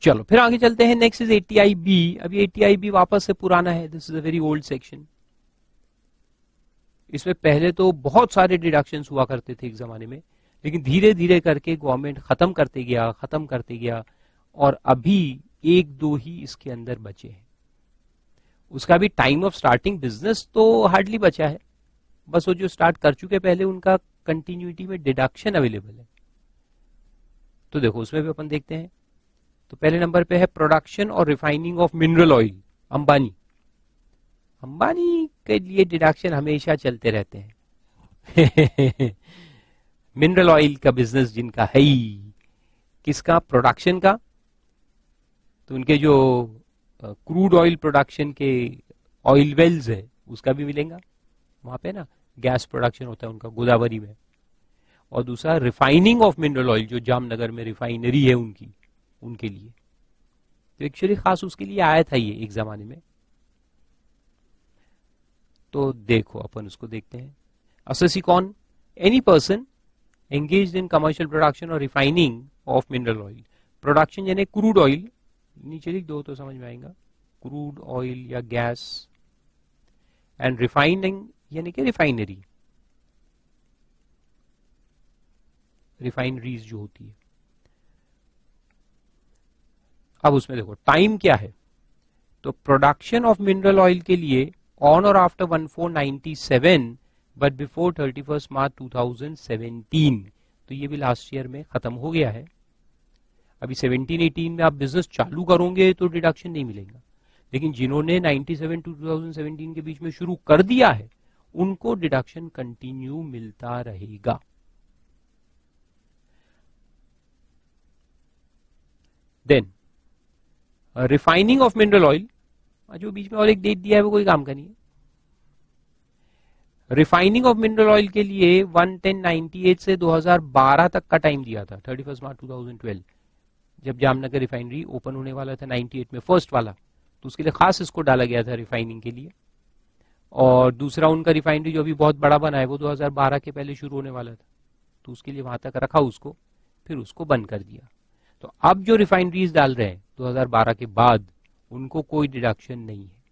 चलो फिर आगे चलते हैं। Next is ATIB। अभी ATIB वापस से पुराना है, this is a very old section. इसमें पहले तो बहुत सारे डिडक्शंस हुआ करते थे एक जमाने में, लेकिन धीरे धीरे करके गवर्नमेंट खत्म करते गया और अभी एक दो ही इसके अंदर बचे हैं। उसका भी टाइम ऑफ स्टार्टिंग बिजनेस तो हार्डली बचा है, बस वो जो स्टार्ट कर चुके पहले उनका कंटिन्यूटी में डिडक्शन अवेलेबल है। तो देखो उसमें भी अपन देखते हैं। तो पहले नंबर पे है प्रोडक्शन और refining of mineral oil, Ambani. Ambani के लिए डिडक्शन हमेशा चलते रहते हैं। मिनरल ऑयल का बिजनेस जिनका है ही, किसका? प्रोडक्शन का। तो उनके जो क्रूड ऑयल प्रोडक्शन के ऑयल वेल्स है उसका भी मिलेगा वहां पे ना, गैस प्रोडक्शन होता है उनका गोदावरी में। और दूसरा रिफाइनिंग ऑफ मिनरल ऑयल, जो जामनगर में रिफाइनरी है उनकी, उनके लिए तो एक्चुअली खास उसके लिए आया था ये एक जमाने में। तो देखो अपन उसको देखते हैं। असेसी कौन? Any person engaged in commercial production और refining of mineral oil. Production यानी क्रूड ऑयल, नीचे लिख दो तो समझ में आएगा, क्रूड ऑयल या गैस, एंड रिफाइनिंग यानी कि रिफाइनरी, रिफाइनरीज जो होती है। अब उसमें देखो टाइम क्या है। तो प्रोडक्शन ऑफ मिनरल ऑयल के लिए ऑन और आफ्टर 1497 बट बिफोर 31 मार्च 2017, तो ये भी लास्ट ईयर में खत्म हो गया है। अभी 17-18 में आप बिजनेस चालू करोगे तो डिडक्शन नहीं मिलेगा, लेकिन जिन्होंने 97 टू 2017 के बीच में शुरू कर दिया है उनको डिडक्शन कंटिन्यू मिलता रहेगा। Then refining of mineral oil, जो बीच में और एक डेट दिया है वो कोई काम का नहीं है। रिफाइनिंग ऑफ मिनरल ऑयल के लिए 11098 से 2012 तक का टाइम दिया था, 31 मार्च 2012 जब जामनगर रिफाइनरी ओपन होने वाला था 98 में, फर्स्ट वाला, तो उसके लिए खास इसको डाला गया था रिफाइनिंग के लिए। और दूसरा उनका रिफाइनरी जो अभी बहुत बड़ा बना है वो 2012 के पहले शुरू होने वाला था, तो उसके लिए वहां तक रखा उसको, फिर उसको बंद कर दिया। तो अब जो रिफाइनरीज डाल रहे हैं 2012 के बाद उनको कोई डिडक्शन नहीं है।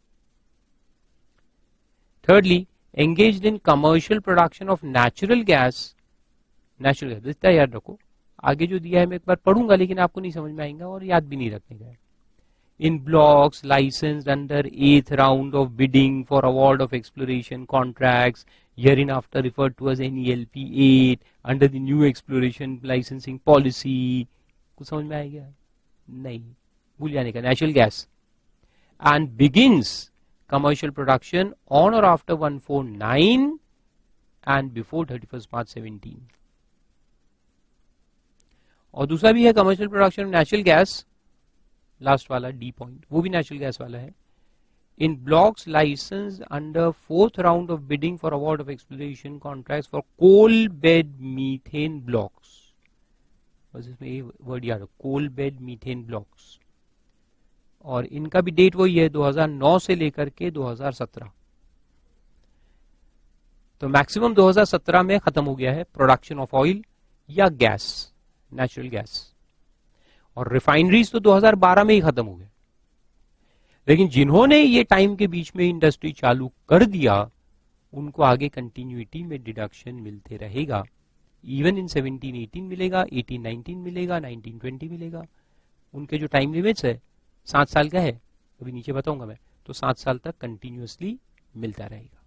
Thirdly engaged in commercial production of natural gas, इतना याद रखो, आगे जो दिया है मैं एक बार पढ़ूंगा लेकिन आपको नहीं समझ में आएगा और याद भी नहीं रखने का। In blocks licensed under 8th round of bidding for award of exploration contracts hereinafter referred to as NELP 8 under the new exploration licensing policy. कुछ समझ में आएगा? नहीं, भूल जाने का। Natural gas and begins commercial production on or after 149 and before 31st March 17। और दूसरा भी है commercial production of natural gas, last वाला डी पॉइंट, वो भी नेचुरल गैस वाला है। In blocks license under 4th round of bidding for award of exploration contracts for coal bed methane blocks, बस इसमें ये वर्ड याद रखो, कोल बेड मीथेन ब्लॉक्स। और इनका भी डेट वही है 2009 से लेकर के 2017, तो मैक्सिमम 2017 में खत्म हो गया है प्रोडक्शन ऑफ ऑयल या गैस, नेचुरल गैस। और रिफाइनरीज तो 2012 में ही खत्म हो गए, लेकिन जिन्होंने ये टाइम के बीच में इंडस्ट्री चालू कर दिया उनको आगे कंटिन्यूटी में डिडक्शन मिलते रहेगा। इवन इन 17-18 मिलेगा, 18-19 मिलेगा, 19-20 मिलेगा। उनके जो टाइम लिमिट्स है 7 साल का है, अभी नीचे बताऊंगा मैं, तो 7 साल तक कंटिन्यूअसली मिलता रहेगा।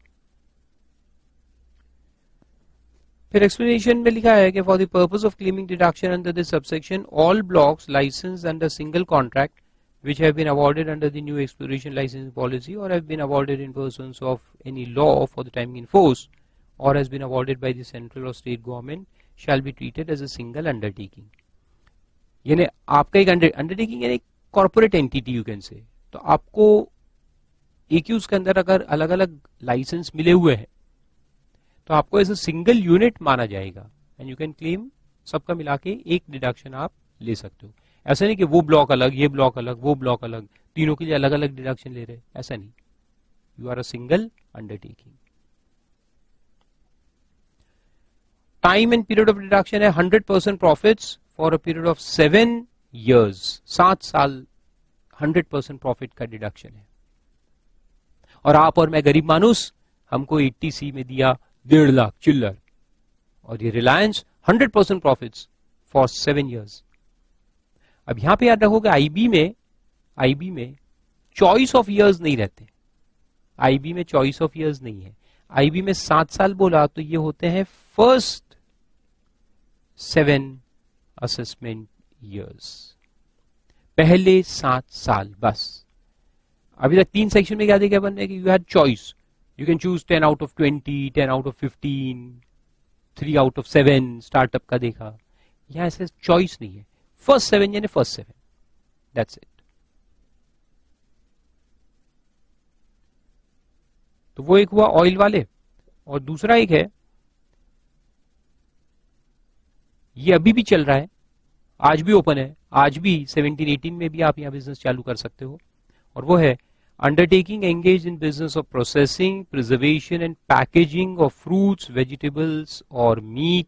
फिर एक्सप्लेनेशन में लिखा है कि for the purpose of claiming deduction under this subsection all blocks licensed under single contract which have been awarded under the new exploration licensing policy or have been awarded in pursuance of any law for the time in force or has been awarded by the central or state government shall be treated as a single undertaking। यानी आपका एक undertaking यानी corporate entity you can से, तो आपको एक ही उसके अंदर अगर अलग अलग लाइसेंस मिले हुए हैं तो आपको एज अ सिंगल यूनिट माना जाएगा एंड यू कैन क्लेम, सबका मिला के एक डिडक्शन आप ले सकते हो। ऐसा नहीं कि वो ब्लॉक अलग, ये ब्लॉक अलग, वो ब्लॉक अलग, तीनों के लिए अलग अलग डिडक्शन ले रहे, ऐसा नहीं, you are a single undertaking. Time and period of deduction है 100% profits for a period of 7 years, 7 साल 100% प्रॉफिट का डिडक्शन है। और आप और मैं गरीब मानुस, हमको 80C में दिया 1.5 लाख चिल्लर, और ये रिलायंस 100% प्रॉफिट्स फॉर 7 years। अब यहां पे याद रखोगे आईबी में चॉइस ऑफ ईयर्स नहीं रहते, आईबी में चॉइस ऑफ ईयर्स नहीं है। आईबी में 7 साल बोला तो ये होते हैं फर्स्ट 7 असेसमेंट ईयर्स, पहले 7 साल बस। अभी तक 3 सेक्शन में क्या देखा बनने की, you had choice, you can choose 10 out of 20, 10 out of 15, 3 out of 7 startup का देखा। यहां ऐसे चॉइस नहीं है, फर्स्ट 7 यानी फर्स्ट 7, दैट्स इट। तो वो एक हुआ ऑयल वाले, और दूसरा एक है, ये अभी भी चल रहा है, आज भी ओपन है, आज भी 17-18 में भी आप यहां बिजनेस चालू कर सकते हो, और वो है undertaking engage in business of processing, preservation and packaging of fruits, vegetables और मीट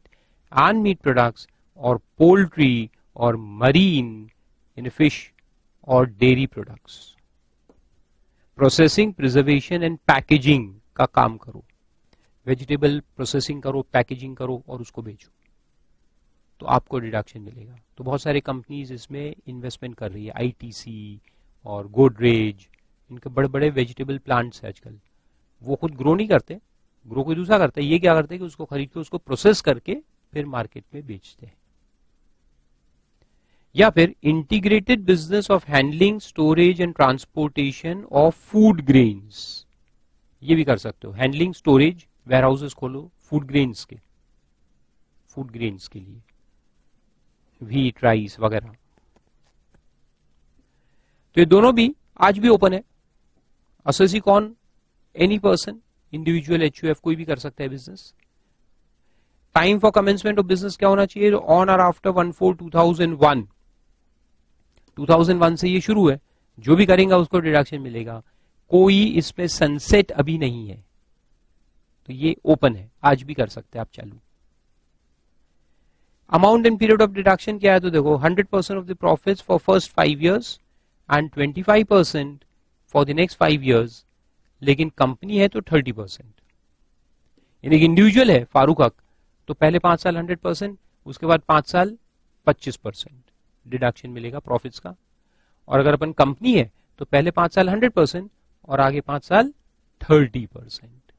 एंड मीट प्रोडक्ट्स और पोल्ट्री और मरीन इन फिश और dairy products. Processing, preservation and packaging का काम करो, वेजिटेबल प्रोसेसिंग करो, पैकेजिंग करो और उसको बेचो, तो आपको डिडक्शन मिलेगा। तो बहुत सारे कंपनीज इसमें इन्वेस्टमेंट कर रही है, आईटीसी और गोदरेज, इनके बड़े बड़े वेजिटेबल प्लांट्स है आजकल। वो खुद ग्रो नहीं करते, ग्रो कोई दूसरा करता है, ये क्या करते हैं कि उसको खरीद के उसको प्रोसेस करके फिर मार्केट में बेचते हैं। या फिर integrated business of handling, storage and transportation of food grains, ये भी कर सकते हो। हैंडलिंग, स्टोरेज, वेयर हाउसेस खोलो फूड ग्रेन्स के लिए, व्हीट, राइस वगैरह। तो ये दोनों भी आज भी ओपन है। असेसी कौन? एनी पर्सन, इंडिविजुअल, एचयूएफ, कोई भी कर सकता है business. Time for commencement of business क्या होना चाहिए? ऑन और आफ्टर 1/4/2001। 2001 से ये शुरू है, जो भी करेगा उसको डिडक्शन मिलेगा। कोई इसमें सनसेट अभी नहीं है, तो ये ओपन है, आज भी कर सकते हैं आप चालू। Amount and period of deduction क्या है? तो देखो 100% of the profits for first 5 years and 25% for the next 5 years। लेकिन कंपनी है तो 30%। यानी कि इंडिविजुअल है फारूक हक, तो पहले 5 साल 100%, उसके बाद 5 साल 25% डिडक्शन मिलेगा प्रॉफिट्स का। और अगर अपन कंपनी है तो पहले 5 साल 100% और आगे 5 साल 30%,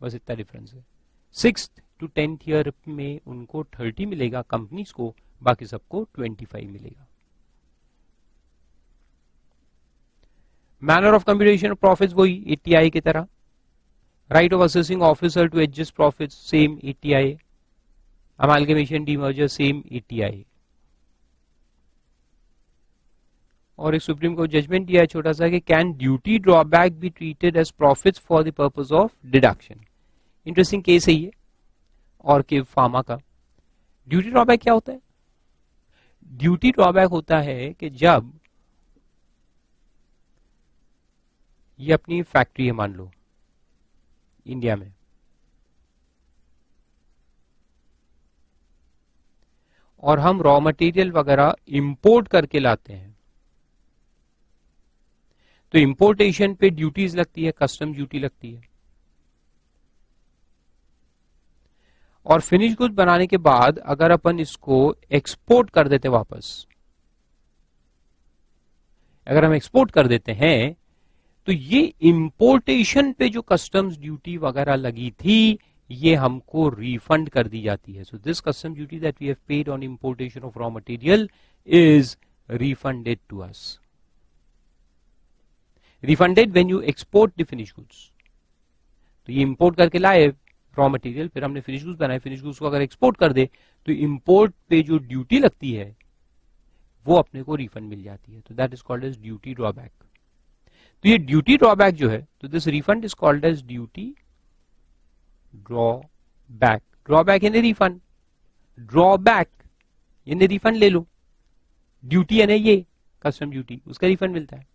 बस इतना डिफरेंस है। 6th to 10th ईयर में उनको 30 मिलेगा कंपनीज को, बाकी सबको 25 मिलेगा। Manner of computation of profits वही 80I की तरह। Right of assessing officer to adjust profits same 80I। Amalgamation, demerger same 80I। और एक सुप्रीम कोर्ट जजमेंट दिया है छोटा सा कि can duty drawback be treated as profits for the purpose of deduction. Interesting case है ये, और के फार्मा का। ड्यूटी ड्रॉबैक क्या होता है? ड्यूटी ड्रॉबैक होता है कि जब ये अपनी फैक्ट्री है, मान लो इंडिया में, और हम रॉ मटेरियल वगैरह इंपोर्ट करके लाते हैं, तो इंपोर्टेशन पे ड्यूटीज लगती है, कस्टम ड्यूटी लगती है। और फिनिश गुड्स बनाने के बाद अगर अपन इसको एक्सपोर्ट कर देते वापस, अगर हम एक्सपोर्ट कर देते हैं, तो ये इंपोर्टेशन पे जो कस्टम्स ड्यूटी वगैरह लगी थी, ये हमको रिफंड कर दी जाती है। So this custom duty that we have paid on importation of raw material is refunded to us. Refunded when you export the finish goods. तो ये इंपोर्ट करके लाए रॉ मटेरियल, फिर हमने फिनिश गुड्स बनाए, फिनिश गुड्स को अगर export कर दे तो इंपोर्ट पे जो ड्यूटी लगती है वो अपने को रिफंड मिल जाती है। तो that is called as duty drawback. तो ये ड्यूटी ड्रॉबैक जो है, तो this refund is called as duty drawback. Drawback यानी रिफंड, ड्रॉबैक यानी रिफंड ले लो। ड्यूटी यानी ये कस्टम ड्यूटी, उसका रिफंड मिलता है।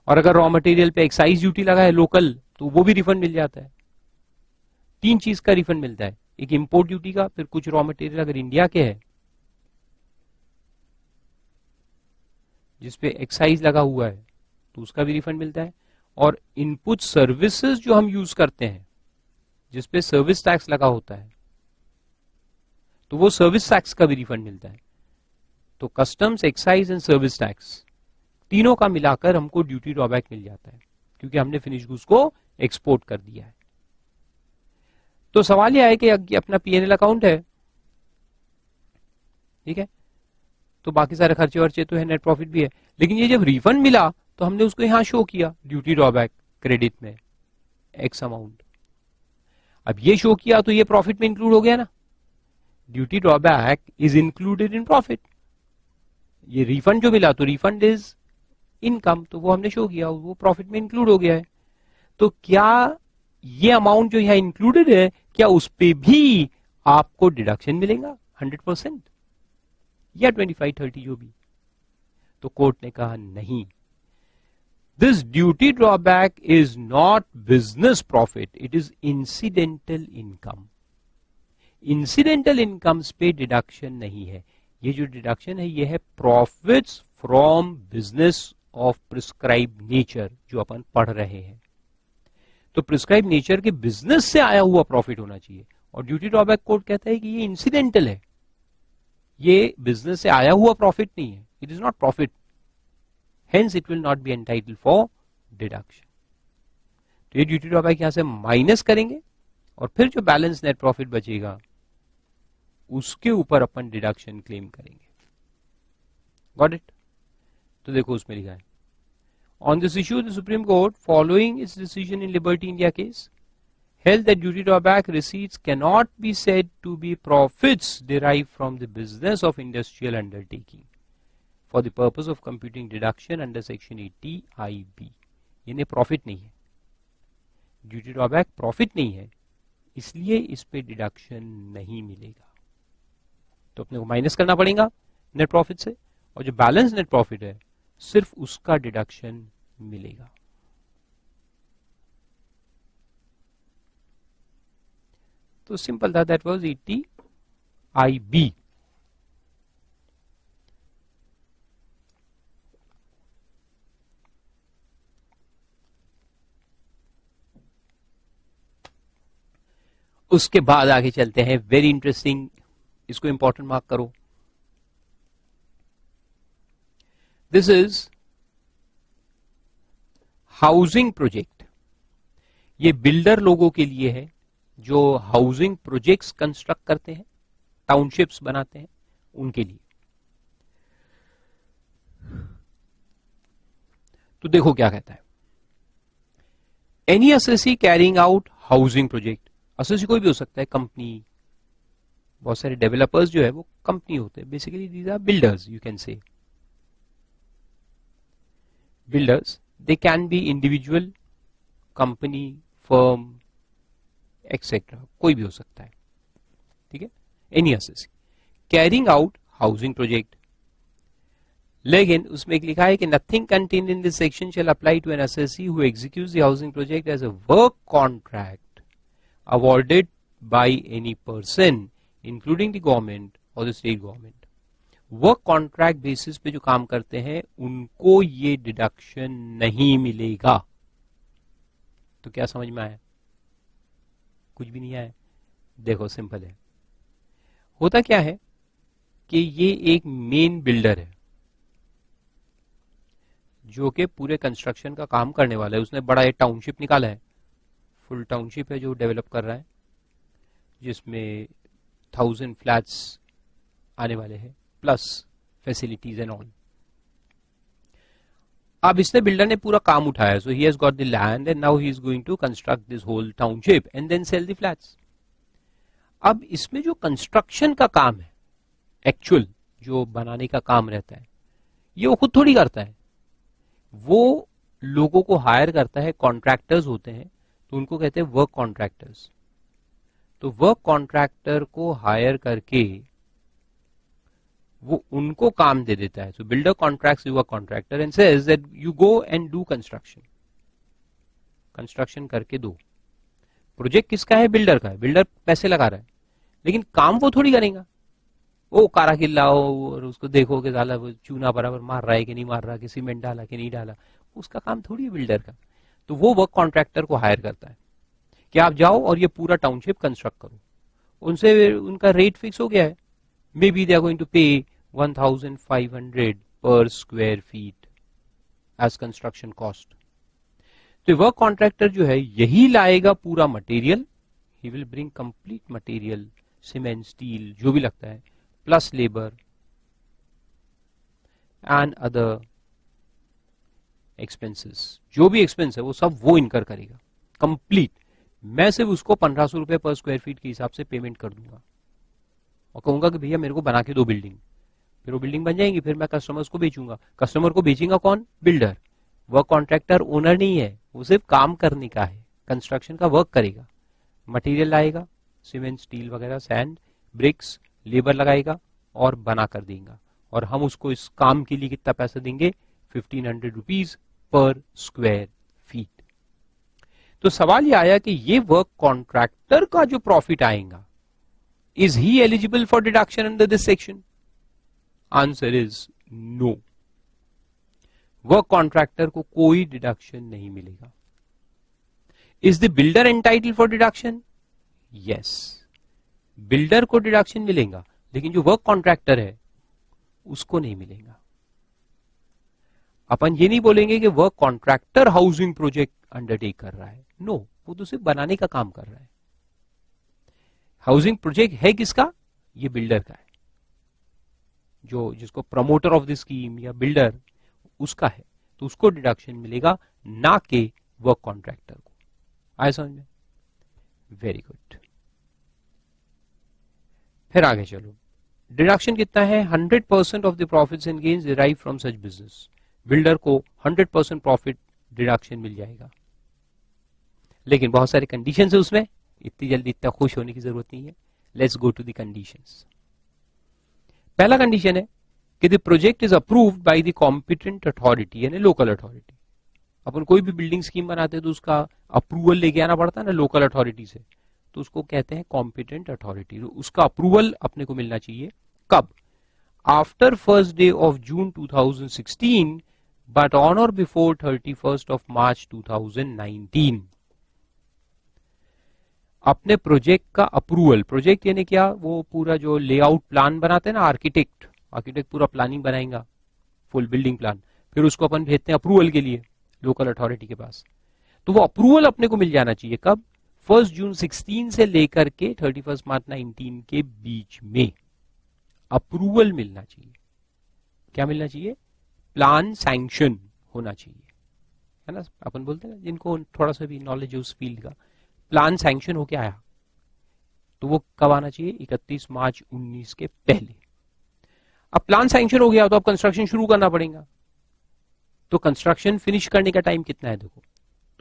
और अगर रॉ मटेरियल पे एक्साइज ड्यूटी लगा है लोकल, तो वो भी रिफंड मिल जाता है। 3 चीज का रिफंड मिलता है, एक इंपोर्ट ड्यूटी का, फिर कुछ रॉ मटेरियल अगर इंडिया के है जिसपे एक्साइज लगा हुआ है तो उसका भी रिफंड मिलता है, और इनपुट सर्विसेज जो हम यूज करते हैं जिसपे सर्विस टैक्स लगा होता है तो वो सर्विस टैक्स का भी रिफंड मिलता है। तो customs, excise and service tax तीनों का मिलाकर हमको ड्यूटी ड्रॉबैक मिल जाता है क्योंकि हमने फिनिश गुड्स को एक्सपोर्ट कर दिया है। तो सवाल यह है कि अपना पीएनएल अकाउंट है, ठीक है, तो बाकी सारे खर्चे वर्चे तो है, नेट प्रॉफिट भी है, लेकिन ये जब रिफंड मिला तो हमने उसको यहां शो किया ड्यूटी ड्रॉबैक क्रेडिट में एक्स अमाउंट। अब ये शो किया तो ये प्रॉफिट में इंक्लूड हो गया ना, duty drawback is included in profit. ये रिफंड जो मिला तो रिफंड इज इनकम, तो वो हमने शो किया, वो प्रॉफिट में इंक्लूड हो गया है। तो क्या ये अमाउंट जो यहां इंक्लूडेड है क्या उस पे भी आपको डिडक्शन मिलेगा 100% या 25-30 जो भी? तो कोर्ट ने कहा नहीं, this duty drawback is not business profit, it is incidental income. Incidental incomes पे डिडक्शन नहीं है। ये जो डिडक्शन है ये है profits from business of prescribe nature जो अपन पढ़ रहे हैं। तो प्रिस्क्राइब नेचर के बिजनेस से आया हुआ प्रॉफिट होना चाहिए, और ड्यूटी ड्रॉबैक कोड कहता है कि ये इंसिडेंटल है, ये बिजनेस से आया हुआ प्रॉफिट नहीं है, it is not profit, hence it will not B entitled for deduction. तो ये ड्यूटी ड्रॉबैक यहां से माइनस करेंगे और फिर जो बैलेंस नेट प्रॉफिट बचेगा उसके ऊपर अपन डिडक्शन क्लेम करेंगे। Got it? तो देखो उसमें लिखा है, on this issue the Supreme Court following its decision in Liberty India case held that duty drawback receipts cannot be said to be profits derived from the business of industrial undertaking for the purpose of computing deduction under section 80 IB। यानी profit नहीं है, duty drawback profit नहीं है, इसलिए इस पे deduction नहीं मिलेगा। तो अपने को माइनस करना पड़ेगा नेट प्रॉफिट से, और जो बैलेंस नेट प्रॉफिट है सिर्फ उसका डिडक्शन मिलेगा। तो सिंपल था, दैट वाज 80 IB। उसके बाद आगे चलते हैं, वेरी इंटरेस्टिंग, इसको इंपॉर्टेंट मार्क करो। This is housing project. ये बिल्डर लोगों के लिए है जो हाउसिंग प्रोजेक्ट्स कंस्ट्रक्ट करते हैं, टाउनशिप्स बनाते हैं, उनके लिए। तो देखो क्या कहता है, any assessee carrying out housing project, assessee कोई भी हो सकता है, कंपनी, बहुत सारे डेवलपर्स जो है वो कंपनी होते हैं, basically these are builders, you can say builders, they can be individual, company, firm, etc. कोई भी हो सकता है, ठीक है, any assessee carrying out housing project. लेकिन उसमें एक लिखा है कि nothing contained in this section shall apply to an assessee who executes the housing project as a work contract awarded by any person including the government और the state government. Work contract basis पे जो काम करते हैं उनको ये deduction नहीं मिलेगा। तो क्या समझ में आया? कुछ भी नहीं आया? देखो सिंपल है, होता क्या है कि ये एक मेन बिल्डर है जो कि पूरे कंस्ट्रक्शन का काम करने वाला है। उसने बड़ा एक टाउनशिप निकाला है, फुल टाउनशिप है जो डेवलप कर रहा है, जिसमें 1000 फ्लैट्स आने वाले हैं प्लस फैसिलिटीज एंड ऑल। अब इसने बिल्डर ने पूरा काम उठाया, so he has got the land and now he is going to construct this whole township and then sell the flats. अब इसमें जो कंस्ट्रक्शन का काम है, एक्चुअल जो बनाने का काम रहता है, ये वो खुद थोड़ी करता है, वो लोगों को हायर करता है, कॉन्ट्रैक्टर्स होते हैं, तो उनको कहते हैं वर्क कॉन्ट्रैक्टर्स। तो वर्क कॉन्ट्रैक्टर को हायर करके वो उनको काम दे देता है। So builder contracts you a contractor and says that you go and do construction, construction करके दो। प्रोजेक्ट किसका है? बिल्डर का है, बिल्डर पैसे लगा रहा है, लेकिन काम वो थोड़ी करेगा, वो कारा खिलाओ और उसको देखो कि साला वो चूना बराबर मार रहा है कि नहीं मार रहा, कि सीमेंट डाला कि नहीं डाला, उसका काम थोड़ी है बिल्डर का। तो वो वर्क कॉन्ट्रैक्टर को हायर करता है कि आप जाओ और ये पूरा टाउनशिप कंस्ट्रक्ट करो। उनसे उनका रेट फिक्स हो गया है, maybe they are going to pay 1500 पर square feet as construction cost. तो वर्क कॉन्ट्रैक्टर जो है यही लाएगा पूरा material, he will bring complete material, cement, steel, जो भी लगता है, plus labour and other expenses, जो भी एक्सपेंस है वो सब वो इनकर करेगा कंप्लीट। मैं सिर्फ उसको 1500 रुपए पर स्क्वायर फीट के हिसाब से पेमेंट कर दूंगा और कहूंगा कि भैया मेरे को बना के दो बिल्डिंग। फिर वो बिल्डिंग बन जाएंगी, फिर मैं कस्टमर्स को बेचूंगा। कस्टमर को बेचेगा कौन? बिल्डर। वर्क कॉन्ट्रैक्टर ओनर नहीं है, वो सिर्फ काम करने का है, कंस्ट्रक्शन का वर्क करेगा, मटेरियल लाएगा, सीमेंट, स्टील वगैरह, सैंड, ब्रिक्स, लेबर लगाएगा और बना कर देगा। और हम उसको इस काम के लिए कितना पैसा देंगे? 1500 रुपीज पर स्क्वायर फीट। तो सवाल यह आया कि ये वर्क कॉन्ट्रैक्टर का जो प्रॉफिट आएगा, is he eligible for deduction under this section? Answer is no. Work contractor को कोई डिडक्शन नहीं मिलेगा। Is the builder entitle for deduction? Yes, builder को डिडक्शन मिलेगा, लेकिन जो वर्क कॉन्ट्रैक्टर है उसको नहीं मिलेगा। अपन ये नहीं बोलेंगे कि work contractor housing project undertake कर रहा है, नो, वो तो सिर्फ बनाने का काम कर रहा है। हाउसिंग प्रोजेक्ट है किसका? ये बिल्डर का है, जो जिसको प्रमोटर ऑफ द स्कीम या बिल्डर उसका है, तो उसको डिडक्शन मिलेगा, ना के वर्क कॉन्ट्रैक्टर को। आए समझ में? Very good. फिर आगे चलो, डिडक्शन कितना है? 100% of the profits and gains derive from such business. Builder को 100% प्रॉफिट डिडक्शन मिल जाएगा, लेकिन बहुत सारे कंडीशंस है उसमें, इतनी जल्दी इतना खुश होने की जरूरत नहीं है। Let's go to the conditions. पहला कंडीशन है कि the project is approved by the competent authority, यानी लोकल अथॉरिटी। अपन कोई भी बिल्डिंग स्कीम बनाते हैं तो उसका अप्रूवल लेके आना पड़ता है ना लोकल अथॉरिटी से, तो उसको कहते हैं कॉम्पिटेंट अथॉरिटी। तो उसका अप्रूवल अपने को मिलना चाहिए कब? After first day of June 2016 but on और बिफोर 31st of March 2019। अपने प्रोजेक्ट का अप्रूवल, प्रोजेक्ट यानी क्या? वो पूरा जो लेआउट प्लान बनाते हैं ना, आर्किटेक्ट पूरा प्लानिंग बनाएगा, फुल बिल्डिंग प्लान, फिर उसको अपन भेजते हैं अप्रूवल के लिए लोकल अथॉरिटी के पास। तो वो अप्रूवल अपने को मिल जाना चाहिए कब? 1 जून 16 से लेकर के 31 मार्च 19 के बीच में अप्रूवल मिलना चाहिए। क्या मिलना चाहिए? प्लान सैंक्शन होना चाहिए, है ना। अपन बोलते हैं ना, जिनको थोड़ा सा भी नॉलेज है उस फील्ड का, प्लान सैंक्शन होके आया तो वो कब आना चाहिए? 31 मार्च 19 के पहले। अब प्लान सैंक्शन हो गया तो अब कंस्ट्रक्शन शुरू करना पड़ेगा। तो कंस्ट्रक्शन फिनिश करने का टाइम कितना है देखो।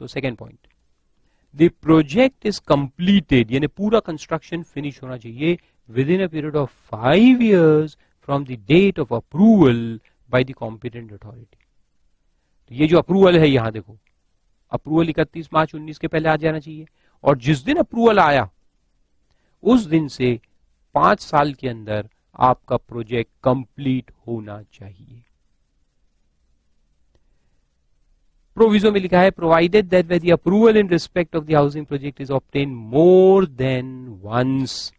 तो second point, the project is completed, यानी पूरा कंस्ट्रक्शन फिनिश होना चाहिए within a period of 5 years from the date of approval by the competent authority. तो ये जो अप्रूवल है यहां देखो, अप्रूवल 31 मार्च 19 के पहले आ जाना चाहिए, और जिस दिन अप्रूवल आया उस दिन से 5 साल के अंदर आपका प्रोजेक्ट कंप्लीट होना चाहिए। प्रोविजो में लिखा है provided that when the approval in respect of the housing project is obtain more than once.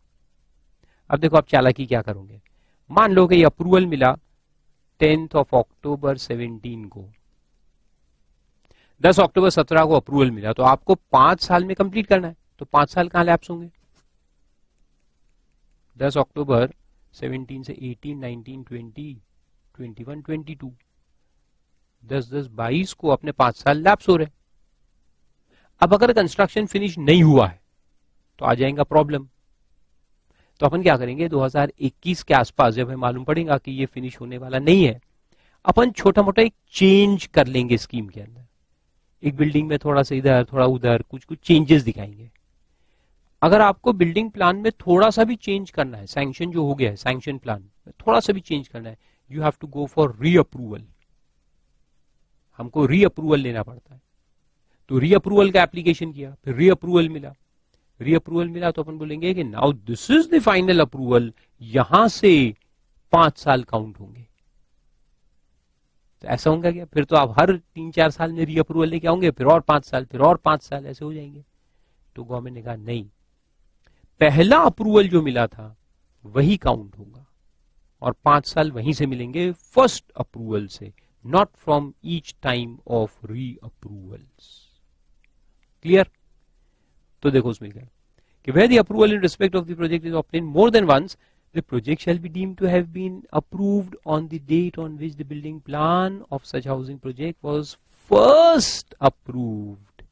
अब देखो आप चालाकी क्या करोगे। मान लो कि ये अप्रूवल मिला 10th of October 17 को, 10 अक्टूबर 17 को अप्रूवल मिला, तो आपको 5 साल में कंप्लीट करना है। तो 5 साल कहां लैप्स होंगे? 10 अक्टूबर 17 से 18, 19, 20, 21, 22, 10-10-22 को अपने 5 साल लैप्स हो रहे। अब अगर कंस्ट्रक्शन फिनिश नहीं हुआ है तो आ जाएगा प्रॉब्लम। तो अपन क्या करेंगे, 2021 के आसपास जब हमें मालूम पड़ेगा कि ये फिनिश होने वाला नहीं है, अपन छोटा मोटा एक चेंज कर लेंगे स्कीम के अंदर। एक बिल्डिंग में थोड़ा सा इधर थोड़ा उधर कुछ कुछ चेंजेस दिखाएंगे। अगर आपको बिल्डिंग प्लान में थोड़ा सा भी चेंज करना है, सैंक्शन जो हो गया है सैंक्शन प्लान में थोड़ा सा भी चेंज करना है, you have to go for re approval. हमको री अप्रूवल लेना पड़ता है। तो री अप्रूवल का एप्लीकेशन किया, फिर री अप्रूवल मिला, रीअप्रूवल मिला तो अपन बोलेंगे कि now this is the final approval, यहां से 5 साल काउंट होंगे। तो ऐसा होगा क्या? फिर तो आप हर 3-4 साल में रीअप्रूवल लेके आओगे, फिर और 5 साल, फिर और 5 साल, ऐसे हो जाएंगे। तो गवर्नमेंट ने कहा नहीं, पहला अप्रूवल जो मिला था वही काउंट होगा और 5 साल वहीं से मिलेंगे फर्स्ट अप्रूवल से, not from each time of reapprovals. Clear? तो देखो उसमें क्या कि where the approval in respect of the project is obtained more than once, the project shall be deemed to have been approved on the date on which the building plan of such housing project was first approved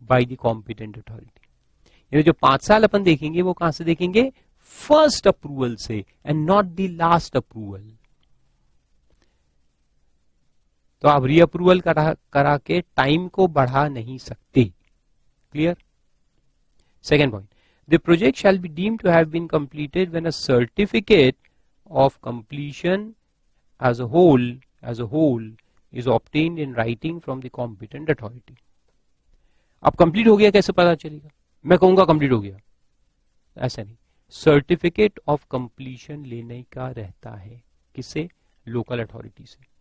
by the competent authority। यानी जो 5 साल अपन देखेंगे वो कहां से देखेंगे? First approval से, and not the last approval. तो आप रीअप्रूवल करा के टाइम को बढ़ा नहीं सकते। Clear? Second point, the project shall be deemed to have been completed when a certificate of completion as a whole is obtained in writing from the competent authority. अब complete हो गया कैसे पता चलेगा? मैं कहूंगा कंप्लीट हो गया, ऐसा नहीं। सर्टिफिकेट ऑफ कंप्लीशन लेने का रहता है। किससे? लोकल अथॉरिटी से।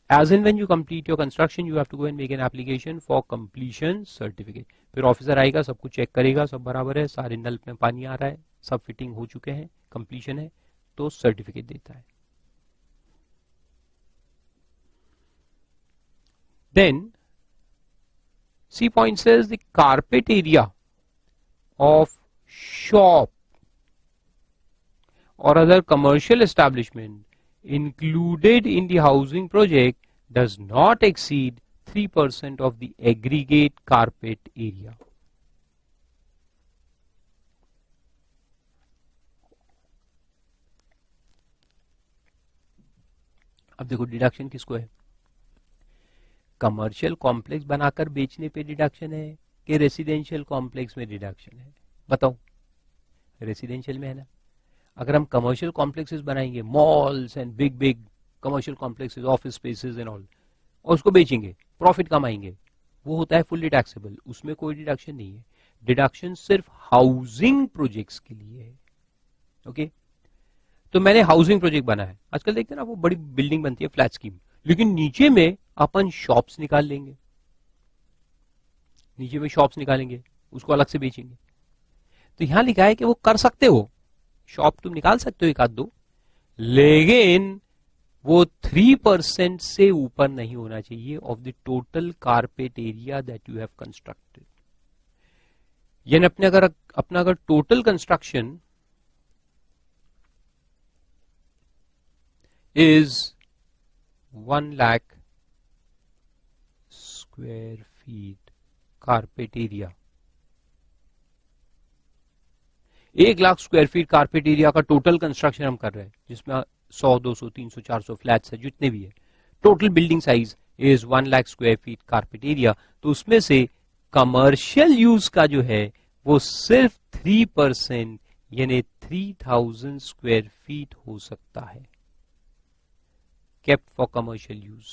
As and when you complete your construction, you have to go and make an application for completion certificate। फिर ऑफिसर आएगा, सब कुछ चेक करेगा, सब बराबर है, सारे नल में पानी आ रहा है, सब फिटिंग हो चुके हैं, कंप्लीशन है, तो सर्टिफिकेट देता है। Then C point says the carpet area of shop or other commercial establishment included in the housing project does not exceed 3% of the aggregate carpet area। अब देखो डिडक्शन किसको है? कमर्शियल कॉम्प्लेक्स बनाकर बेचने पे डिडक्शन है कि रेसिडेंशियल कॉम्प्लेक्स में डिडक्शन है? बताओ। रेसिडेंशियल में है ना। अगर हम कमर्शियल कॉम्प्लेक्सेस बनाएंगे, malls and big big commercial complexes, office spaces and all, और उसको बेचेंगे, प्रॉफिट कमाएंगे, वो होता है फुल्ली टैक्सेबल, उसमें कोई डिडक्शन नहीं है। डिडक्शन सिर्फ हाउसिंग प्रोजेक्ट्स के लिए है। ओके, तो मैंने हाउसिंग प्रोजेक्ट बना है, आजकल देखते हैं ना वो बड़ी बिल्डिंग बनती है फ्लैट स्कीम, लेकिन नीचे में अपन शॉप्स निकाल लेंगे, नीचे में शॉप्स निकालेंगे, उसको अलग से बेचेंगे। तो यहां लिखा है कि वो कर सकते हो, शॉप तुम निकाल सकते हो एक आध दो, लेकिन वो 3% से ऊपर नहीं होना चाहिए of the total carpet area that you have constructed. यानी अपना अगर total construction is 1 lakh square feet carpet area, 1 lakh square feet carpet area का टोटल कंस्ट्रक्शन हम कर रहे हैं, जिसमें 100, 200, 300, 400 फ्लैट्स है, जितने भी है, total building size is 1 lakh square feet carpet area. तो उसमें से कमर्शियल यूज का जो है वो सिर्फ 3% यानी 3000 स्क्वायर फीट हो सकता है, kept for commercial use,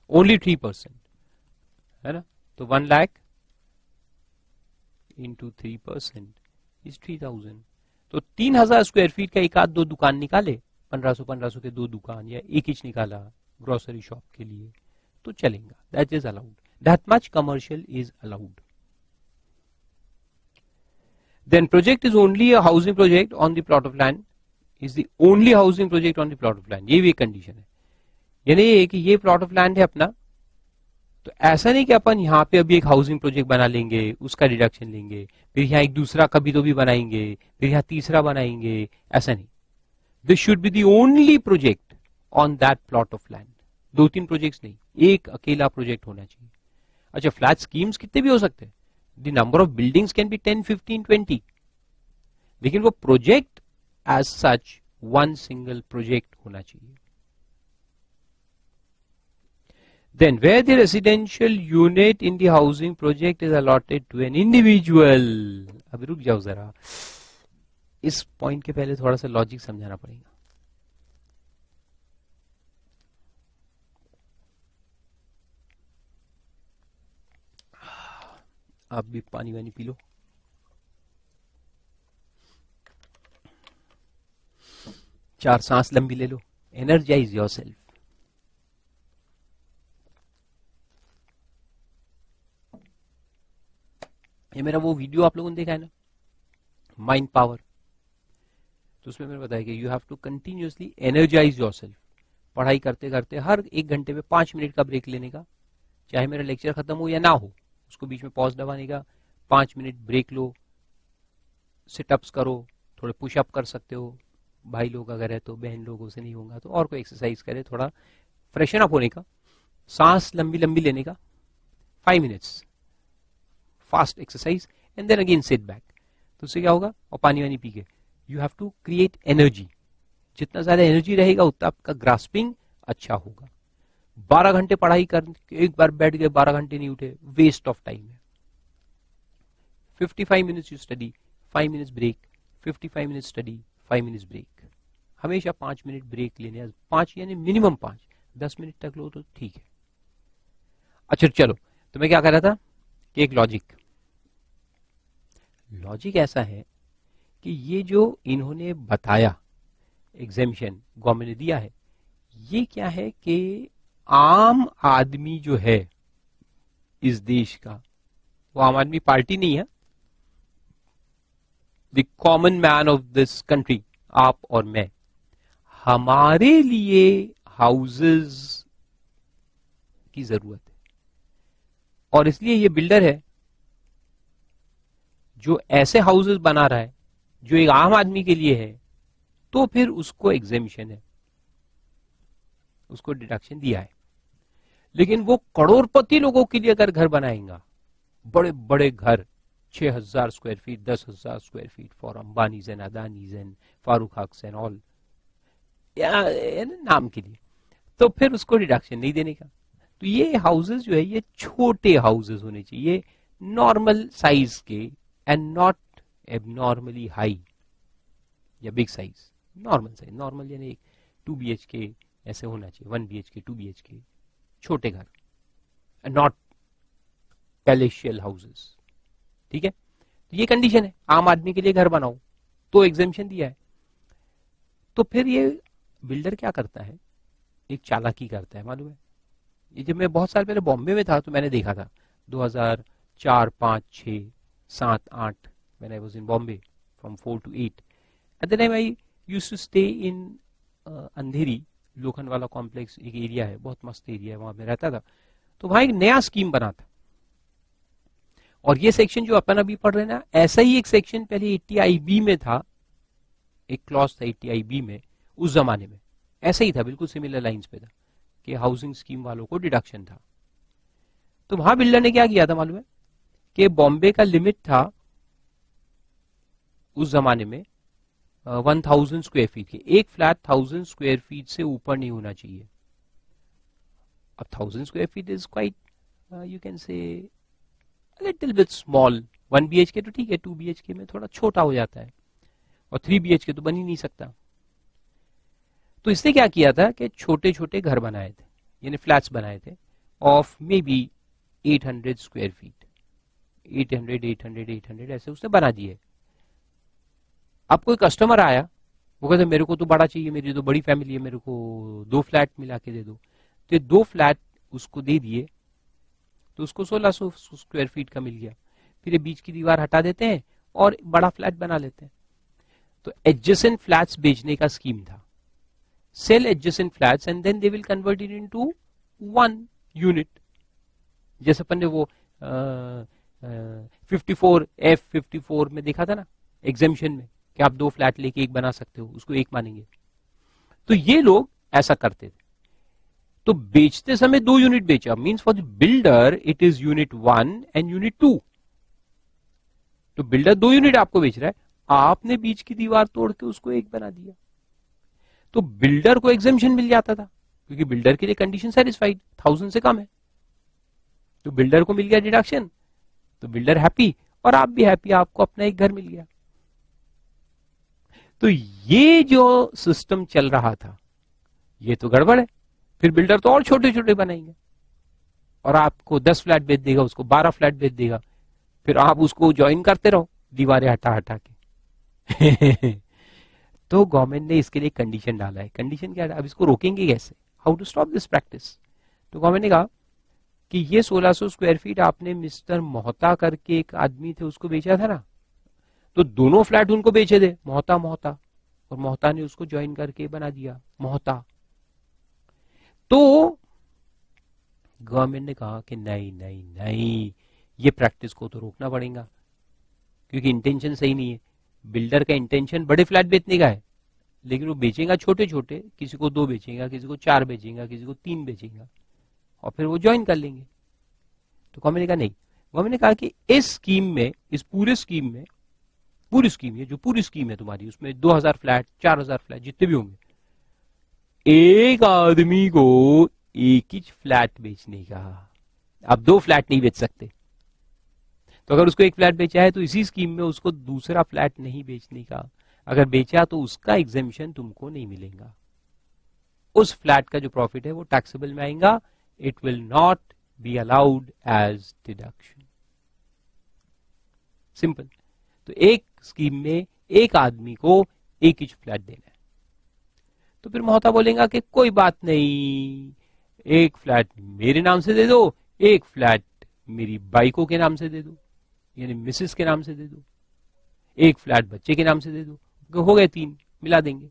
only 3%, है ना। तो 1 लाख इंटू 3% इज 3000। तो 3000 स्क्वायर फीट का एक आध दो दुकान निकाले, 1500 के 2 दुकान या एक इंच निकाला ग्रोसरी शॉप के लिए, तो चलेगा, that is allowed, that much commercial is allowed. Then project is only a housing project on the plot of land, is the only housing project on the plot of land, ये भी एक condition है। यानी कि ये plot of land है अपना, तो ऐसा नहीं कि अपन यहाँ पे अभी एक हाउसिंग प्रोजेक्ट बना लेंगे, उसका डिडक्शन लेंगे, फिर यहाँ एक दूसरा कभी तो भी बनाएंगे, फिर यहाँ तीसरा बनाएंगे, ऐसा नहीं। This should be the only project on that plot of land, 2-3 projects नहीं, एक अकेला प्रोजेक्ट होना चाहिए। अच्छा, फ्लैट स्कीम्स कितने भी हो सकते हैं, the number of buildings can be 10, 15, 20, लेकिन वो project as such 1 single project होना चाहिए। Then where the residential unit in the housing project is allotted to an individual, अभी रुक जाओ जरा, इस पॉइंट के पहले थोड़ा सा लॉजिक समझाना पड़ेगा। आप भी पानी वानी पी लो। चार सांस लंबी ले लो, एनर्जाइज योरसेल्फ। ये मेरा वो वीडियो आप लोगों ने देखा है ना, माइंड पावर, तो उसमें मैंने बताया कि you have to continuously energize yourself. पढ़ाई करते करते हर 1 घंटे में 5 मिनट का ब्रेक लेने का, चाहे मेरा लेक्चर खत्म हो या ना हो, उसको बीच में पॉज दबाने का, 5 मिनट ब्रेक लो, सिटअप्स करो, थोड़े पुशअप कर सकते हो, भाई लोग अगर है तो, बहन लोगों से नहीं होगा तो और कोई एक्सरसाइज करे, थोड़ा फ्रेशन अप होने का, सांस लंबी लंबी लेने का, 5 minutes fast exercise, and then again sit back. तो उससे क्या होगा, और पानी वानी पी के, you have to create energy. जितना ज्यादा एनर्जी रहेगा उतना आपका ग्रास्पिंग अच्छा होगा। 12 घंटे पढ़ाई कर, एक बार बैठ गए 12 घंटे नहीं उठे, वेस्ट ऑफ टाइम है। 55 minutes you study, 5 minutes break, 55 minutes study, 5 minutes break. हमेशा 5 मिनट ब्रेक लेने, 5 यानी मिनिमम 5, 10 मिनट तक लो तो ठीक है। अच्छा चलो, तो मैं क्या कर रहा था कि एक लॉजिक ऐसा है कि ये जो इन्होंने बताया एग्जेम्पशन गवर्नमेंट ने दिया है, ये क्या है कि आम आदमी जो है इस देश का, वो आम आदमी पार्टी नहीं है, the common man of this country, आप और मैं, हमारे लिए हाउसेस की जरूरत है। और इसलिए ये बिल्डर है जो ऐसे हाउसेस बना रहा है जो एक आम आदमी के लिए है, तो फिर उसको एग्जेम्पशन है, उसको डिडक्शन दिया है। लेकिन वो करोड़पति लोगों के लिए अगर घर बनाएगा, बड़े बड़े घर, 6,000 square feet, 10,000 square feet for Ambanis and Adanis and Farooq Haqs and all, नाम के लिए, तो फिर उसको डिडक्शन नहीं देने का। तो ये हाउसेस जो है ये छोटे हाउसेस होने चाहिए, नॉर्मल साइज के, एंड नॉट एबनॉर्मली हाई या big size, normal size. Normal यानी 2 BHK ऐसे होना चाहिए, 1 BHK 2 BHK, छोटे घर, नॉट पैलेशियल हाउसेस। ठीक है, तो ये कंडीशन है, आम आदमी के लिए घर बनाओ तो एग्जेम्पशन दिया है। तो फिर ये बिल्डर क्या करता है, एक चालाकी करता है, मालूम है? ये जब मैं बहुत साल पहले बॉम्बे में था तो मैंने देखा था, 2004, 5, 6, 7, 8 when I was in Bombay from 4 to 8. At the time I used to stay in Andheri, Lokhandwala complex एक एरिया है, बहुत मस्त एरिया है, वहां में रहता था। तो वहां एक नया स्कीम बना था, और ये सेक्शन जो अपन अभी पढ़ रहे हैं ना, ऐसा ही एक सेक्शन पहले 80IB में था, एक क्लॉज था 80IB में, उस जमाने में ऐसा ही था, बिल्कुल सिमिलर लाइंस पे था कि हाउसिंग स्कीम वालों को डिडक्शन था। तो वहां बिल्डर ने क्या किया था मालूम है, कि बॉम्बे का लिमिट था उस जमाने में 1000 स्क्वायर फीट के, एक फ्लैट 1000 स्क्वायर फीट से ऊपर नहीं होना चाहिए। अब 1000 square feet is quite, you can से लिटिल बिट स्मॉल। 1 BHK तो ठीक है, 2 BHK में थोड़ा छोटा हो जाता है, और 3 BHK तो बन ही नहीं सकता। तो इसने क्या किया था कि छोटे छोटे घर बनाए थे, यानी फ्लैट्स बनाए थे of may be 800 square feet, 800 ऐसे उसने बना दिए। अब कोई कस्टमर आया, वो कहते मेरे को तो बड़ा चाहिए, मेरी तो बड़ी फैमिली है, मेरे को 2 फ्लैट मिला के दे दो। तो 2 फ्लैट उसको दे दिए, तो उसको 1600 स्क्वायर फीट का मिल गया। फिर ये बीच की दीवार हटा देते हैं और बड़ा फ्लैट बना लेते हैं। तो एडजेसेंट फ्लैट्स बेचने का स्कीम था, sell adjacent flats and then they will convert it into 1 unit. जैसे अपन ने वो 54F54 में देखा था ना एग्जेम्पशन में, कि आप 2 फ्लैट लेके एक बना सकते हो, उसको एक मानेंगे। तो ये लोग ऐसा करते थे। तो बेचते समय 2 यूनिट बेचा, means for the builder it is unit 1 and unit 2। तो बिल्डर 2 यूनिट आपको बेच रहा है, आपने बीच की दीवार तोड़ के उसको एक बना दिया। तो बिल्डर को एग्जेम्पशन मिल जाता था, क्योंकि बिल्डर के लिए कंडीशन सेटिस्फाइड, 1000 से कम है, तो बिल्डर को मिल गया डिडक्शन, तो बिल्डर हैप्पी और आप भी हैप्पी, आपको अपना एक घर मिल गया। तो ये जो सिस्टम चल रहा था ये तो गड़बड़ है। फिर बिल्डर तो और छोटे छोटे बनाएंगे, और आपको 10 फ्लैट बेच देगा, उसको 12 फ्लैट बेच देगा। फिर आप उसको ज्वाइन करते रहो दीवारें हटा हटा के। तो गवर्नमेंट ने इसके लिए कंडीशन डाला है। कंडीशन क्या है, अब इसको रोकेंगे कैसे, how to stop this practice. तो गवर्नमेंट ने कहा कि ये 1600 स्क्वायर फीट आपने मिस्टर मोहता करके एक आदमी थे उसको बेचा था ना, तो दोनों फ्लैट उनको बेचे दे, मोहता मोहता, और मोहता ने उसको ज्वाइन करके बना दिया मोहता। तो गवर्नमेंट ने कहा कि नहीं नहीं नहीं, ये प्रैक्टिस को तो रोकना पड़ेगा, क्योंकि इंटेंशन सही नहीं है। बिल्डर का इंटेंशन बड़े फ्लैट बेचने का है, लेकिन वो बेचेगा छोटे छोटे, किसी को 2 बेचेगा, किसी को 4 बेचेगा, किसी को 3 बेचेगा, और फिर वो ज्वाइन कर लेंगे। तो गवर्नमेंट ने कहा नहीं। गवर्नमेंट ने कहा कि इस स्कीम में, इस पूरी स्कीम में जो पूरी स्कीम है तुम्हारी, उसमें 2000 फ्लैट, 4000 फ्लैट जितने भी होंगे, एक आदमी को एक ही फ्लैट बेचने का। आप 2 फ्लैट नहीं बेच सकते। तो अगर उसको एक फ्लैट बेचा है तो इसी स्कीम में उसको दूसरा फ्लैट नहीं बेचने का। अगर बेचा तो उसका एग्जेम्पशन तुमको नहीं मिलेगा। उस फ्लैट का जो प्रॉफिट है वो टैक्सेबल में आएगा। It will not be allowed as deduction. Simple. तो एक स्कीम में एक आदमी को एक ही फ्लैट देना है। तो फिर मोहता बोलेगा कि कोई बात नहीं, एक फ्लैट मेरे नाम से दे दो, एक फ्लैट मेरी बाइकों के नाम से दे दो, यानी मिसेस के नाम से दे दो, एक फ्लैट बच्चे के नाम से दे दो, हो गए 3, मिला देंगे।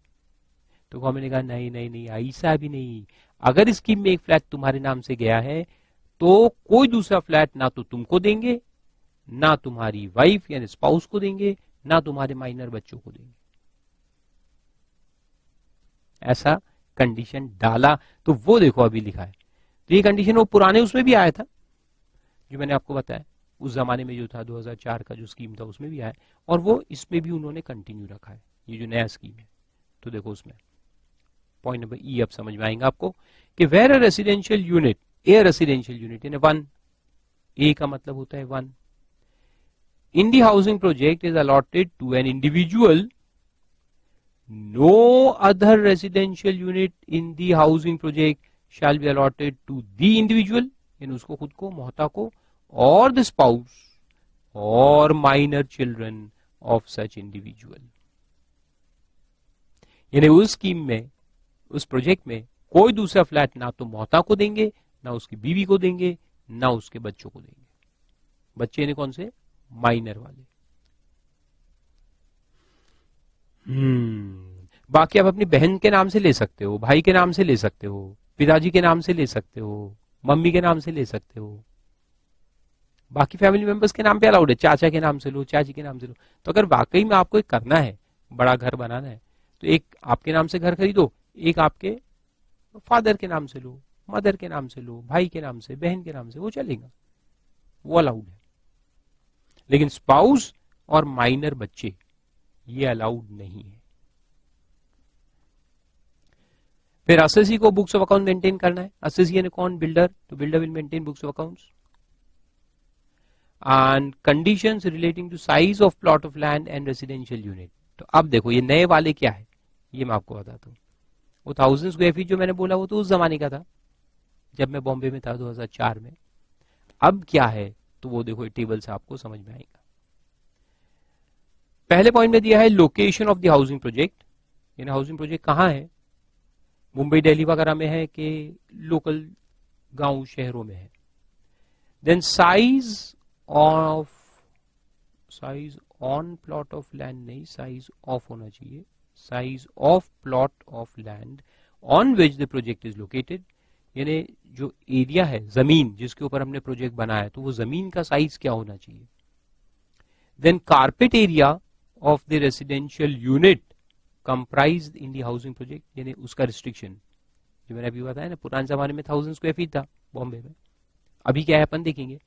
तो गवर्नमेंट ने कहा नहीं नहीं नहीं, ऐसा भी नहीं। अगर स्कीम में एक फ्लैट तुम्हारे नाम से गया है तो कोई दूसरा फ्लैट ना तो तुमको देंगे, ना तुम्हारी वाइफ यानी स्पाउस को देंगे, ना तुम्हारे माइनर बच्चों को देंगे। ऐसा कंडीशन डाला। तो वो देखो अभी लिखा है। तो ये कंडीशन वो पुराने उसमें भी आया था जो मैंने आपको बताया, उस जमाने में जो था 2004 का जो स्कीम था उसमें भी आया, और वो इसमें भी उन्होंने कंटिन्यू रखा है, ये जो नया स्कीम है। तो देखो उसमें पॉइंट नंबर ई अब समझ में आएगा आपको कि where a residential unit, a residential unit यानी 1, ए का मतलब होता है 1, in the housing project is allotted to an individual, no other residential unit in the housing project shall be allotted to the individual, यानी उसको खुद को, मोहता को, or the spouse or minor children of such individual। यानी उस scheme में, उस project में कोई दूसरा फ्लैट ना तो मोहता को देंगे, ना उसकी बीवी को देंगे, ना उसके बच्चों को देंगे। बच्चे यानी कौन से, माइनर वाले। बाकी आप अपनी बहन के नाम से ले सकते हो, भाई के नाम से ले सकते हो, पिताजी के नाम से ले सकते हो, मम्मी के नाम से ले सकते हो। बाकी फैमिली मेंबर्स के नाम पे अलाउड है, चाचा के नाम से लो, चाची के नाम से लो। तो अगर वाकई में आपको एक करना है, बड़ा घर बनाना है, तो एक आपके नाम से घर खरीदो, एक आपके फादर के नाम से लो, मदर के नाम से लो, भाई के नाम से, बहन के नाम से, वो चलेगा, वो अलाउड है। लेकिन स्पाउस और माइनर बच्चे ये अलाउड नहीं है। फिर असेसी को बुक्स ऑफ अकाउंट मेंटेन करना है। असेसी यानी कौन, बिल्डर। तो builder will maintain books of accounts and conditions relating to size of plot of land and residential unit. तो अब देखो ये नए वाले क्या है, ये मैं आपको बताता हूँ। वो 1000 स्क्वायर फीट जो मैंने बोला वो तो उस जमाने का था जब मैं बॉम्बे में था 2004 में। अब क्या है तो वो देखो टेबल से आपको समझ में आएगा। पहले पॉइंट में दिया है location of the housing project, यानी हाउसिंग प्रोजेक्ट कहां है, मुंबई दिल्ली वगैरह में है कि लोकल गांव शहरों में है। Then size on plot of land नहीं, साइज ऑफ होना चाहिए, size of plot of land on which the project is located, यानी जो एरिया है, जमीन जिसके ऊपर हमने प्रोजेक्ट बनाया, तो वो जमीन का साइज क्या होना चाहिए। Then carpet area of the residential unit comprised in the housing project, यानी उसका रिस्ट्रिक्शन जो मैंने अभी बताया ना, पुराने जमाने में 1000 स्क्वायर फीट था बॉम्बे में, अभी क्या है अपन देखेंगे।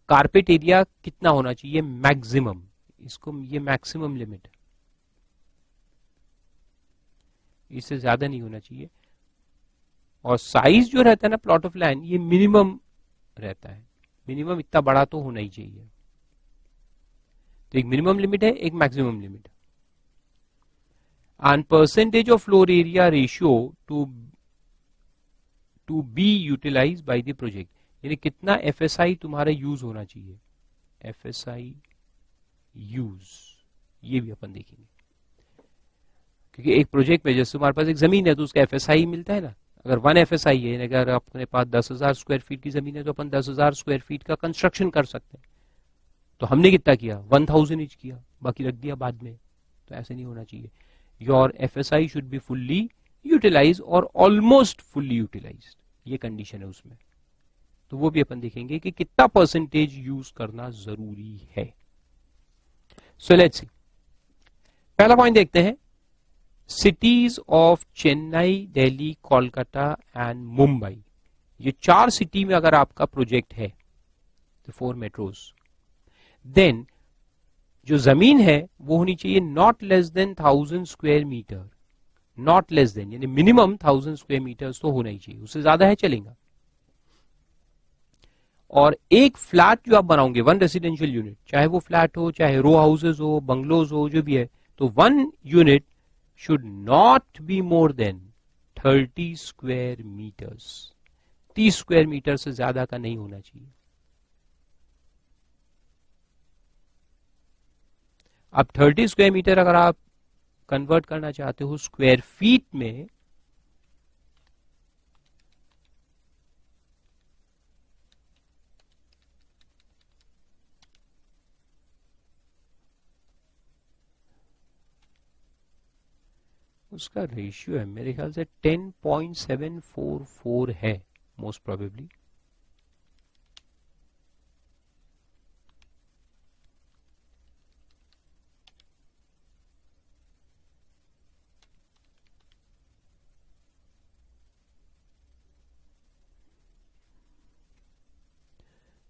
कारपेट एरिया कितना होना चाहिए मैक्सिमम, इसको ये मैक्सिमम लिमिट, इससे ज्यादा नहीं होना चाहिए। और साइज जो रहता है ना प्लॉट ऑफ लैंड, ये मिनिमम रहता है, मिनिमम इतना बड़ा तो होना ही चाहिए। तो एक मिनिमम लिमिट है, एक maximum limit. And percentage of floor area ratio to be utilize by the project, यानी कितना एफएसआई तुम्हारा यूज होना चाहिए। FSI यूज, ये भी अपन देखेंगे। क्योंकि एक प्रोजेक्ट में जैसे तुम्हारे पास एक जमीन है तो उसका FSI मिलता है ना। अगर 1 FSI है, अगर अपने पास 10,000 स्क्वायर फीट की जमीन है तो अपन 10,000 स्क्वायर फीट का कंस्ट्रक्शन कर सकते हैं। तो हमने कितना किया, 1000 इंच किया, बाकी रख दिया बाद में। तो ऐसे नहीं होना चाहिए। Your FSI should be fully utilize और ऑलमोस्ट फुल्ली यूटिलाइज, ये कंडीशन है उसमें। तो वो भी अपन देखेंगे कि कितना परसेंटेज यूज करना जरूरी है। सो लेट्स सी, पहला पॉइंट देखते हैं। Cities of Chennai, Delhi, Kolkata and Mumbai, ये 4 सिटी में अगर आपका प्रोजेक्ट है, तो 4 मेट्रोज, देन जो जमीन है वो होनी चाहिए not less than 1000 square meter. Not less than यानी मिनिमम 1000 स्क्वायर मीटर तो होना ही चाहिए, उससे ज्यादा है चलेगा। और एक फ्लैट जो आप बनाओगे, 1 रेसिडेंशियल यूनिट, चाहे वो फ्लैट हो, चाहे रो हाउसेज हो, बंगलोज हो, जो भी है, तो 1 unit should not be more than 30 square meters। 30 square meter से ज्यादा का नहीं होना चाहिए। अब 30 स्क्वायर मीटर अगर आप कन्वर्ट करना चाहते हो स्क्वायर फीट में, उसका रेशियो है मेरे ख्याल से 10.744 है मोस्ट प्रोबेबली।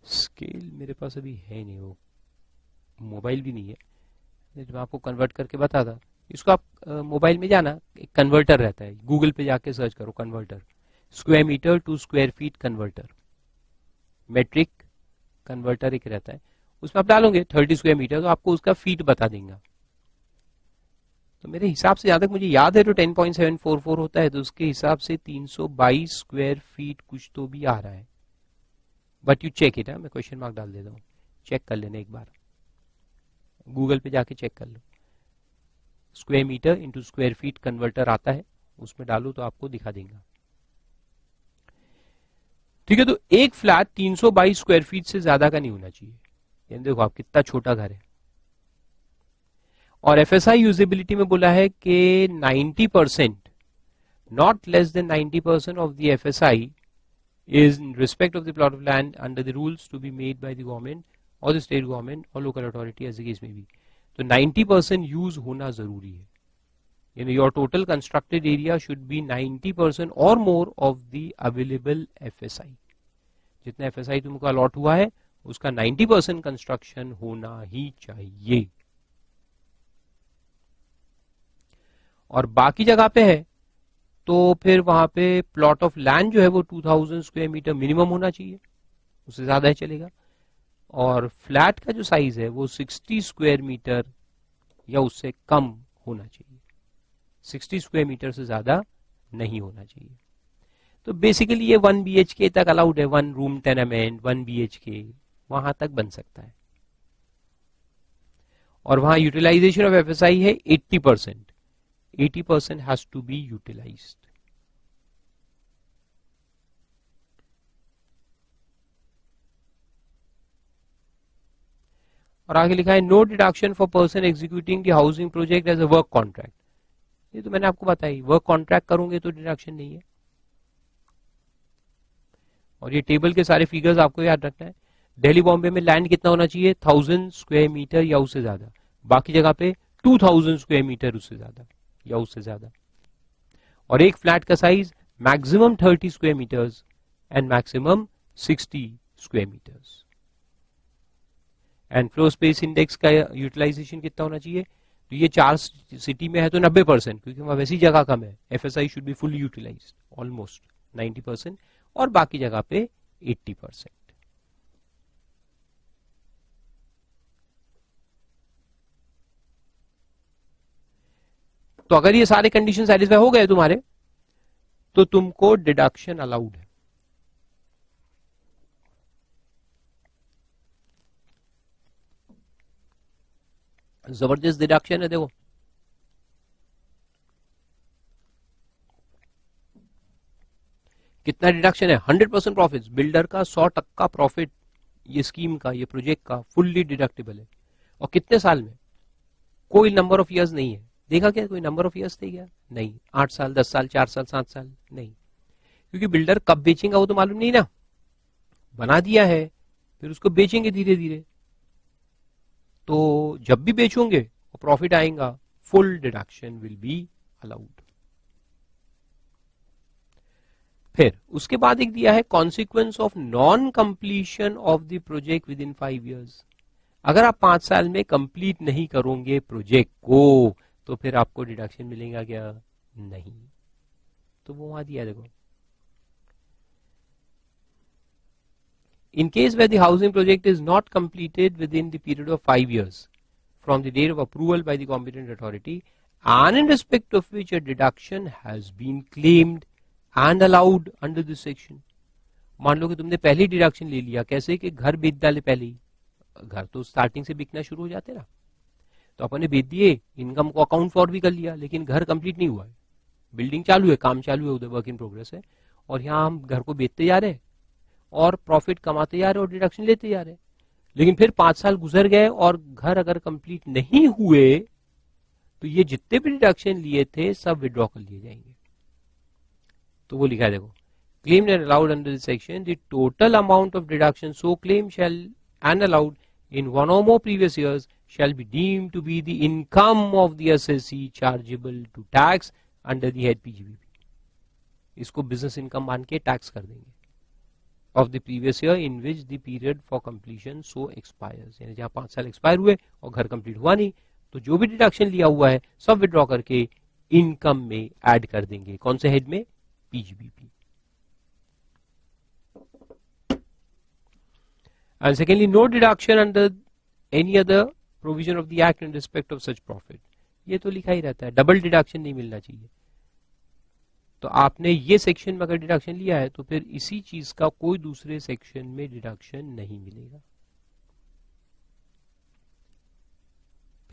स्केल मेरे पास अभी है नहीं, वो मोबाइल भी नहीं है, मैं आपको कन्वर्ट करके बता था। इसको आप मोबाइल में जाना, एक कन्वर्टर रहता है, गूगल पे जाके सर्च करो converter, square meter to square feet converter, metric converter एक रहता है, उसमें आप डालोगे 30 स्क्वायर मीटर तो आपको उसका फीट बता देगा। तो मेरे हिसाब से जहां तक मुझे याद है तो 10.744 होता है, तो उसके हिसाब से 322 स्क्वायर फीट कुछ तो भी आ रहा है। बट यू चेक इट, मैं क्वेश्चन मार्क डाल देता हूँ, चेक कर लेना एक बार, गूगल पे जाके चेक कर लो। Square metre into square feet converter आता है, उसमें डालो तो आपको दिखा देगा। ठीक है, तो एक फ्लैट 322 स्क्वायर फीट से ज्यादा का नहीं होना चाहिए। यानी देखो आप कितना छोटा घर है। और FSI यूजेबिलिटी में बोला है कि 90%, not less then 90% of the FSI is in respect of the plot of land under the rules to be made by the government or the state government or local authority as the case may be। तो 90% use होना जरूरी है। यानी your total constructed area should be 90% और more of the available FSI। जितना FSI तुमको allot हुआ है उसका 90% कंस्ट्रक्शन होना ही चाहिए। और बाकी जगह पे है तो फिर वहां पे प्लॉट ऑफ लैंड जो है वो 2000 स्क्वायर मीटर मिनिमम होना चाहिए, उससे ज्यादा ही चलेगा। और फ्लैट का जो साइज है वो 60 स्क्वायर मीटर या उससे कम होना चाहिए, 60 स्क्वायर मीटर से ज्यादा नहीं होना चाहिए। तो बेसिकली ये 1 BHK तक अलाउड है, 1 रूम टेनामेंट 1 BHK वहां तक बन सकता है। और वहां यूटिलाइजेशन ऑफ FSI है 80%, 80% has to be utilized। और आगे लिखा है no deduction for person executing the housing project as a work contract. ये तो मैंने आपको बताई, वर्क कॉन्ट्रैक्ट करोगे तो डिडक्शन नहीं है। और ये टेबल के सारे फिगर्स आपको याद रखना है। दिल्ली बॉम्बे में लैंड कितना होना चाहिए, 1000 स्क्वायर मीटर या उससे ज्यादा, बाकी जगह पे 2000 स्क्वायर मीटर उससे ज्यादा या उससे ज्यादा। और एक फ्लैट का size maximum 30 square meters and maximum 60 square meters. And floor space index का यूटिलाइजेशन कितना होना चाहिए, तो ये 4 सिटी में है तो 90%, क्योंकि वहां वैसी जगह कम है। FSI should be fully utilized almost 90%, और बाकी जगह पे 80%। तो अगर ये सारे कंडीशन सेटिस्फाई हो गए तुम्हारे तो तुमको डिडक्शन अलाउड है। जबरदस्त डिडक्शन है। देखो कितना डिडक्शन है, 100% प्रॉफिट, बिल्डर का 100% प्रॉफिट ये स्कीम का, ये प्रोजेक्ट का फुल्ली डिडक्टेबल है। और कितने साल में, कोई नंबर ऑफ ईयर्स नहीं है। देखा क्या कोई नंबर ऑफ ईयर्स थे क्या? नहीं। 8 साल, 10 साल, 4 साल, 7 साल नहीं, क्योंकि बिल्डर कब बेचेगा वो तो मालूम नहीं ना, बना दिया है फिर उसको बेचेंगे धीरे धीरे, तो जब भी बेचोगे और प्रॉफिट आएगा full deduction will be allowed. फिर उसके बाद एक दिया है consequence of non completion of the project with in 5 years। अगर आप 5 साल में कंप्लीट नहीं करोगे प्रोजेक्ट को तो फिर आपको डिडक्शन मिलेगा क्या? नहीं। तो वो वहां दिया देखो, in case where the housing project is not completed within the period of 5 years from the date of approval by the competent authority and in respect of which a deduction has been claimed and allowed under this section। मान लो कि तुमने पहले deduction ले लिया, कैसे कि घर बेच डाले पहले ही, घर तो स्टार्टिंग से बिकना शुरू हो जाते ना, तो अपन ने बेच दिए, इनकम को अकाउंट फॉर भी कर लिया, लेकिन घर कंप्लीट नहीं हुआ है, बिल्डिंग चालू है, काम चालू है, उधर वर्क इन प्रोग्रेस है, और यहाँ हम घर को बेचते जा रहे हैं और प्रॉफिट कमाते जा रहे और डिडक्शन लेते जा रहे। लेकिन फिर 5 साल गुजर गए और घर अगर कंप्लीट नहीं हुए तो ये जितने भी डिडक्शन लिए थे सब विड्रॉ कर लिए जाएंगे। तो वो लिखा है देखो, claimed and allowed under this section, the total amount of deduction so claimed shall and allowed in one or more previous years shall be deemed to be the income of the assessee chargeable to tax under the head PGBP। इसको business income मान के tax कर देंगे of the previous year in which the period for completion so expires। यानी जहां 5 साल expire हुए और घर कंप्लीट हुआ नहीं, तो जो भी डिडक्शन लिया हुआ है सब विड्रॉ करके इनकम में ऐड कर देंगे। कौन से हेड में? PGBP। And secondly, no deduction under any other provision of the act in respect of such profit। ये तो लिखा ही रहता है, डबल डिडक्शन नहीं मिलना चाहिए। तो आपने ये सेक्शन में अगर डिडक्शन लिया है तो फिर इसी चीज का कोई दूसरे सेक्शन में डिडक्शन नहीं मिलेगा।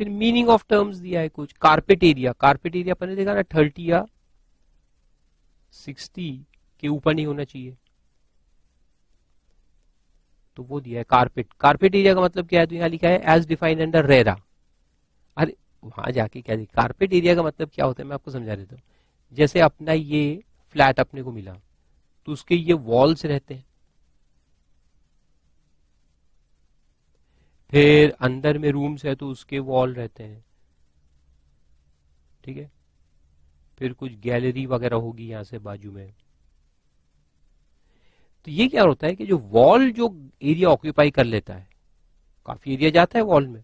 फिर मीनिंग ऑफ टर्म्स दिया है कुछ, कारपेट एरिया, कारपेट एरिया अपन ने देखा ना 30 या 60 के ऊपर नहीं होना चाहिए, तो वो दिया है कारपेट। कारपेट एरिया का मतलब क्या है? तो यहां लिखा है एज डिफाइंड अंडर रेरा। अरे वहां जाके क्या दिया, कारपेट एरिया का मतलब क्या होता है मैं आपको समझा देता हूं। जैसे अपना ये फ्लैट अपने को मिला तो उसके ये वॉल्स रहते हैं, फिर अंदर में रूम्स है तो उसके वॉल रहते हैं, ठीक है, फिर कुछ गैलरी वगैरह होगी यहां से बाजू में। तो ये क्या होता है कि जो वॉल जो एरिया ऑक्यूपाई कर लेता है, काफी एरिया जाता है वॉल में,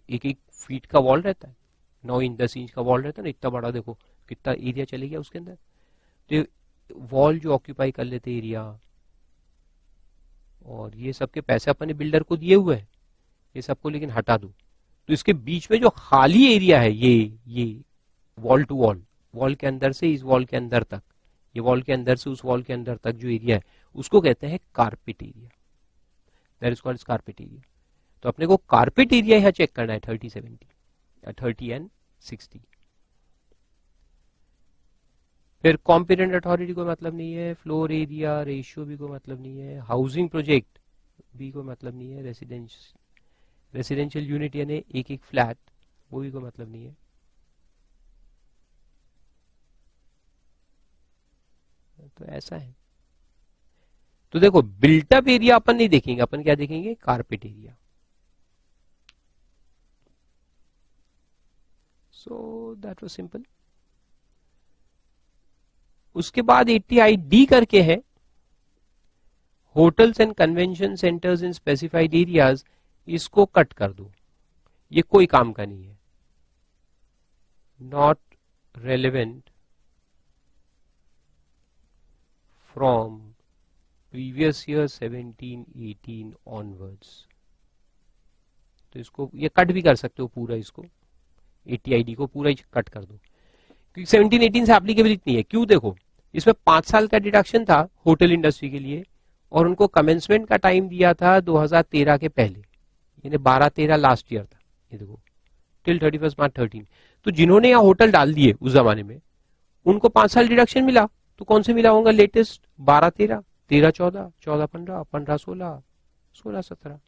1-1 फीट का वॉल रहता है, 9 इंच 10 इंच का वॉल रहता है ना, इतना बड़ा, देखो कितना एरिया चले गया उसके अंदर। तो वॉल जो ऑक्यूपाई कर लेते एरिया, और ये सबके पैसे अपने बिल्डर को दिए हुए हैं, ये सबको लेकिन हटा दो, तो इसके बीच में जो खाली एरिया है ये वॉल टू वॉल, वॉल के अंदर से इस वॉल के अंदर तक, ये वॉल के अंदर से उस वॉल के अंदर तक जो एरिया है उसको कहते हैं carpet area, that is called carpet area. तो अपने को कारपेट एरिया यहां चेक करना है 30, 70, 30 एंड 60। फिर कॉम्पिटेंट अथॉरिटी को मतलब नहीं है, फ्लोर एरिया रेशियो भी कोई मतलब नहीं है, हाउसिंग प्रोजेक्ट भी कोई मतलब नहीं है, रेसिडेंशियल यूनिट यानी 1-1 फ्लैट वो भी कोई मतलब नहीं है। तो ऐसा है। तो देखो बिल्टअप एरिया अपन नहीं देखेंगे, अपन क्या देखेंगे? Carpet area. So that was simple. उसके बाद 80I-D करके है, hotels and convention centres in specified areas, इसको कट कर दो, ये कोई काम का नहीं है, not relevant from previous year 17-18 onwards. तो इसको ये कट भी कर सकते हो पूरा, इसको 80I-D को पूरा ही कट कर दो, क्योंकि 17-18 से एप्लीकेबिलिटी नहीं है। क्यों? देखो इसमें 5 साल का डिडक्शन था होटल इंडस्ट्री के लिए, और उनको कमेंसमेंट का टाइम दिया था 2013 के पहले, यानी 12-13 लास्ट ईयर था, ये देखो टिल 31 मार्च 13। तो जिन्होंने यहाँ होटल डाल दिए उस जमाने में, उनको 5 साल डिडक्शन मिला। तो कौन से मिला होगा लेटेस्ट? 12-13, 13-14, 14-15, 15-16, 16-17,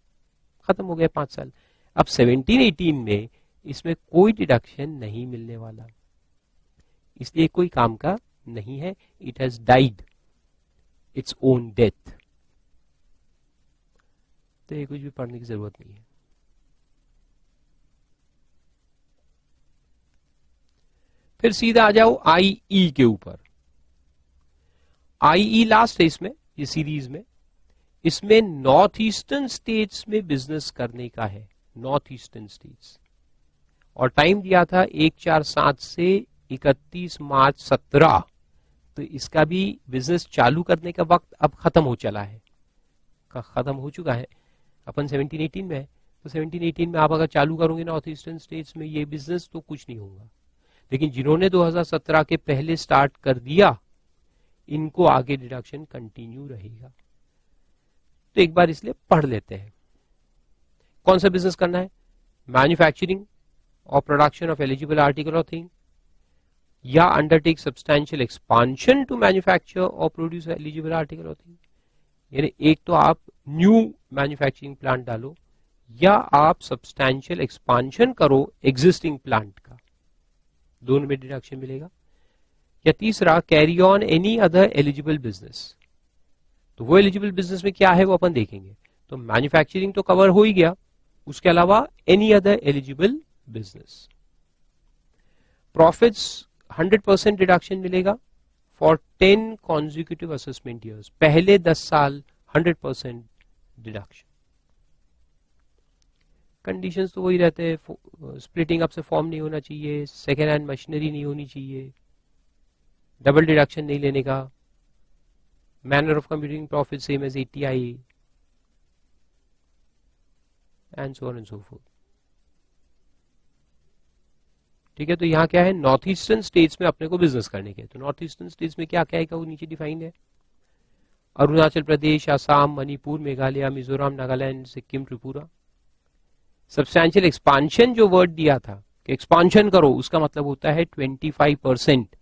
खत्म हो गए 5 साल। अब 17-18 में इसमें कोई डिडक्शन नहीं मिलने वाला, इसलिए कोई काम का नहीं है। It has died its own death. तो ये कुछ भी पढ़ने की जरूरत नहीं है। फिर सीधा आ जाओ आईई के ऊपर। आईई लास्ट है इसमें, ये सीरीज में। इसमें नॉर्थ ईस्टर्न स्टेट्स में बिजनेस करने का है, नॉर्थ ईस्टर्न स्टेट्स। और टाइम दिया था 1/4/7 से 31 मार्च 17। तो इसका भी बिजनेस चालू करने का वक्त अब खत्म हो चला है, खत्म हो चुका है। अपन 17-18 में है, तो 17-18 में आप अगर चालू करोगे नॉर्थ ईस्टर्न स्टेट्स में ये बिजनेस, तो कुछ नहीं होगा। लेकिन जिन्होंने 2017 के पहले स्टार्ट कर दिया, इनको आगे डिडक्शन कंटिन्यू रहेगा। तो एक बार इसलिए पढ़ लेते हैं कौन सा बिजनेस करना है। मैन्युफैक्चरिंग और प्रोडक्शन ऑफ एलिजिबल आर्टिकल और थिंग, या undertake substantial expansion to manufacture और प्रोड्यूस एलिजिबल आर्टिकल और थिंग। यानी एक तो आप न्यू मैन्युफैक्चरिंग प्लांट डालो, या आप सब्सटैंशियल एक्सपांशन करो एग्जिस्टिंग प्लांट का, दोनों में डिडक्शन मिलेगा। या तीसरा, carry on any other eligible business. तो वो एलिजिबल बिजनेस में क्या है वो अपन देखेंगे। तो मैन्युफैक्चरिंग तो कवर हो ही गया, उसके अलावा any other eligible business. Profits 100% deduction मिलेगा फॉर 10 कॉन्जिक्यूटिव असेसमेंट ईयर्स। पहले 10 साल 100% डिडक्शन। कंडीशंस तो वही रहते हैं, स्प्लिटिंग अप से फॉर्म नहीं होना चाहिए, सेकेंड हैंड मशीनरी नहीं होनी चाहिए, डबल डिडक्शन नहीं लेने का, manner of computing profit same as ATI, and so on and so forth. ठीक है, तो यहाँ क्या है, नॉर्थ ईस्टर्न स्टेट्स में अपने को बिजनेस करने के। तो नॉर्थ ईस्टर्न स्टेट्स में क्या क्या है, वो नीचे डिफाइंड है। अरुणाचल प्रदेश, असम, मणिपुर, मेघालय, मिजोरम, नागालैंड, सिक्किम, त्रिपुरा। सब्सटैंशियल एक्सपांशन जो वर्ड दिया था कि एक्सपांशन करो, उसका मतलब होता है 25%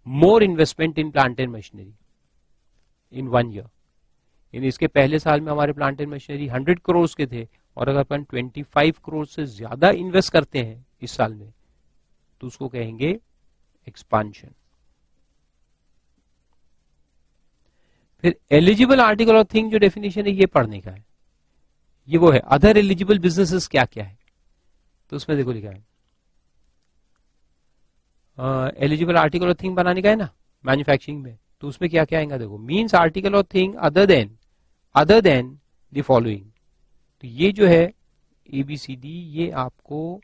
more investment in plant and machinery in 1 year. यानी इसके पहले साल में हमारे प्लांट एंड मशीनरी 100 करोड़ के थे, और अगर अपन 25 करोड़ से ज्यादा इन्वेस्ट करते हैं इस साल में, तो उसको कहेंगे एक्सपांशन। फिर एलिजिबल आर्टिकल और थिंग जो डेफिनेशन है ये पढ़ने का है। ये वो है अदर एलिजिबल बिजनेसेस क्या क्या है। तो उसमें देखो लिखा है एलिजिबल आर्टिकल और थिंग बनाने का है ना मैन्युफैक्चरिंग में। तो उसमें क्या क्या आएगा देखो, मींस आर्टिकल और thing other than the following. तो ये जो है ABCD, ये आपको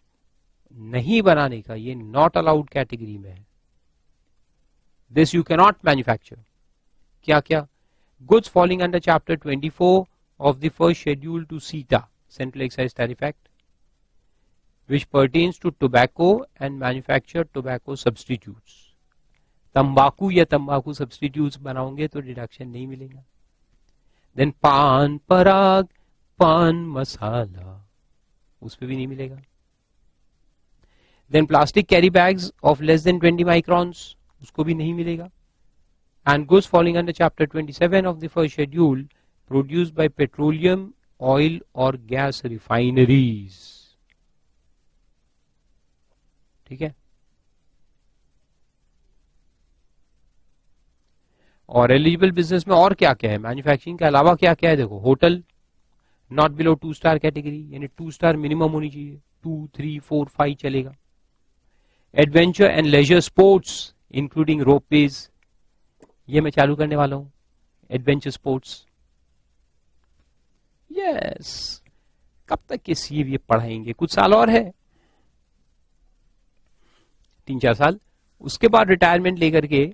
नहीं बनाने का, ये नॉट अलाउड कैटेगरी में है। This you can not manufacture. क्या क्या? Goods falling under chapter 24 of the first schedule to CETA, Central Excise Tariff Act, which pertains to tobacco and manufactured tobacco substitutes. तंबाकू या तंबाकू सब्सटीट्यूट्स बनाओगे तो deduction नहीं मिलेगा। देन पान पराग, पान मसाला, उस पे भी नहीं मिलेगा। Then plastic carry bags of less than 20 microns, उसको भी नहीं मिलेगा। And goods falling under chapter 27 of the first schedule produced by petroleum, oil or gas refineries। ठीक है, और एलिजिबल बिजनेस में और क्या क्या है मैन्युफैक्चरिंग के अलावा, क्या क्या है देखो, hotel not below 2 star category, यानी 2 स्टार मिनिमम होनी चाहिए, 2, 3, 4, 5 चलेगा। Adventure and leisure sports including ropeways, ये मैं चालू करने वाला हूं, एडवेंचर स्पोर्ट्स। यस, कब तक के ये पढ़ाएंगे, कुछ साल और है, 3-4 साल। उसके बाद रिटायरमेंट लेकर के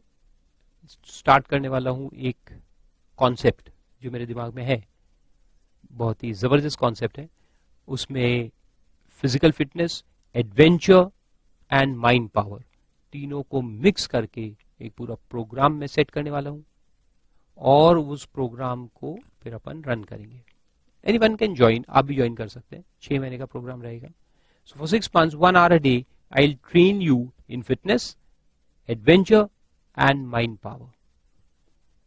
स्टार्ट करने वाला हूं एक कॉन्सेप्ट जो मेरे दिमाग में है, बहुत ही जबरदस्त कॉन्सेप्ट है। उसमें physical fitness, adventure and mind power, तीनों को मिक्स करके एक पूरा प्रोग्राम में सेट करने वाला हूं, और उस प्रोग्राम को फिर अपन रन करेंगे। एनीवन कैन ज्वाइन, आप भी ज्वाइन कर सकते हैं। 6 महीने का प्रोग्राम रहेगा। So for 6 months, 1 hour a day, I'll train you in fitness, adventure and mind power.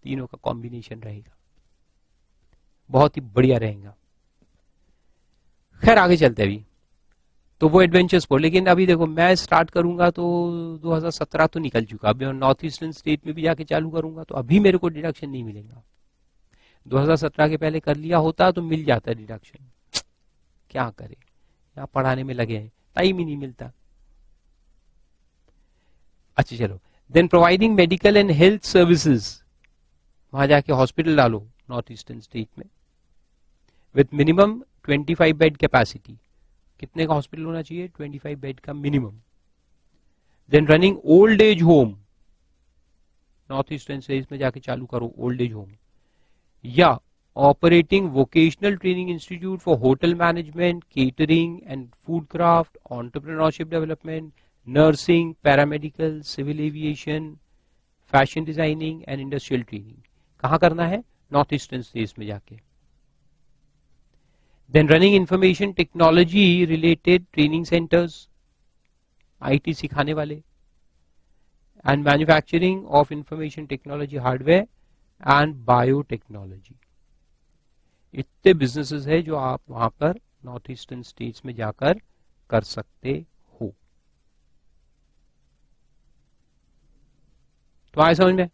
तीनों का कॉम्बिनेशन रहेगा, बहुत ही बढ़िया रहेगा. खैर आगे चलते अभी. तो वो एडवेंचर स्पोर्ट, लेकिन अभी देखो मैं स्टार्ट करूंगा तो 2017 तो निकल चुका. अभी मैं नॉर्थ ईस्टर्न स्टेट में भी जाके चालू करूंगा तो अभी मेरे को डिडक्शन नहीं मिलेगा. 2017 के पहले कर लिया होता तो मिल जाता डिडक्शन. क्या करे, यहाँ पढ़ाने में लगे हैं, टाइम ही नहीं मिलता. अच्छा चलो. Then providing medical and health services, वहां जाके हॉस्पिटल डालो नॉर्थ ईस्टर्न स्टेट में, विथ मिनिमम 25 बेड कैपेसिटी. कितने का हॉस्पिटल होना चाहिए? 25 बेड का minimum. Then running old age home, north eastern state में जाके चालू करो ओल्ड एज होम. या operating vocational training institute for hotel management, catering and food craft, entrepreneurship development, nursing, paramedical, civil aviation, fashion designing and industrial training. कहां करना है? North eastern states में जाके. Then running information technology related training centers, IT सिखाने वाले, and manufacturing of information technology hardware and biotechnology. इतने businesses है जो आप वहां पर नॉर्थ ईस्टर्न स्टेट्स में जाकर कर सकते हो. तो आए समझ में?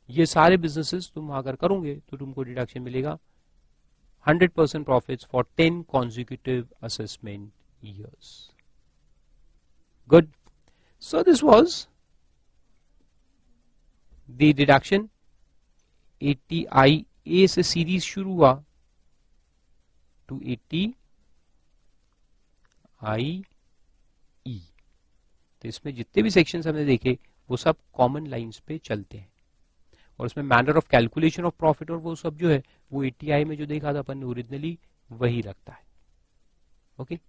ये सारे businesses तुम अगर करोगे तो तुमको डिडक्शन मिलेगा 100% profits for 10 consecutive assessment years. Good. So this was the deduction. 80IA से सीरीज शुरू हुआ to 80IE. तो इसमें जितने भी सेक्शंस हमने देखे वो सब कॉमन लाइंस पे चलते हैं, और उसमें manner of calculation of profit और वो सब जो है वो 80I में जो देखा था अपन ने ओरिजिनली वही रखता है. ओके.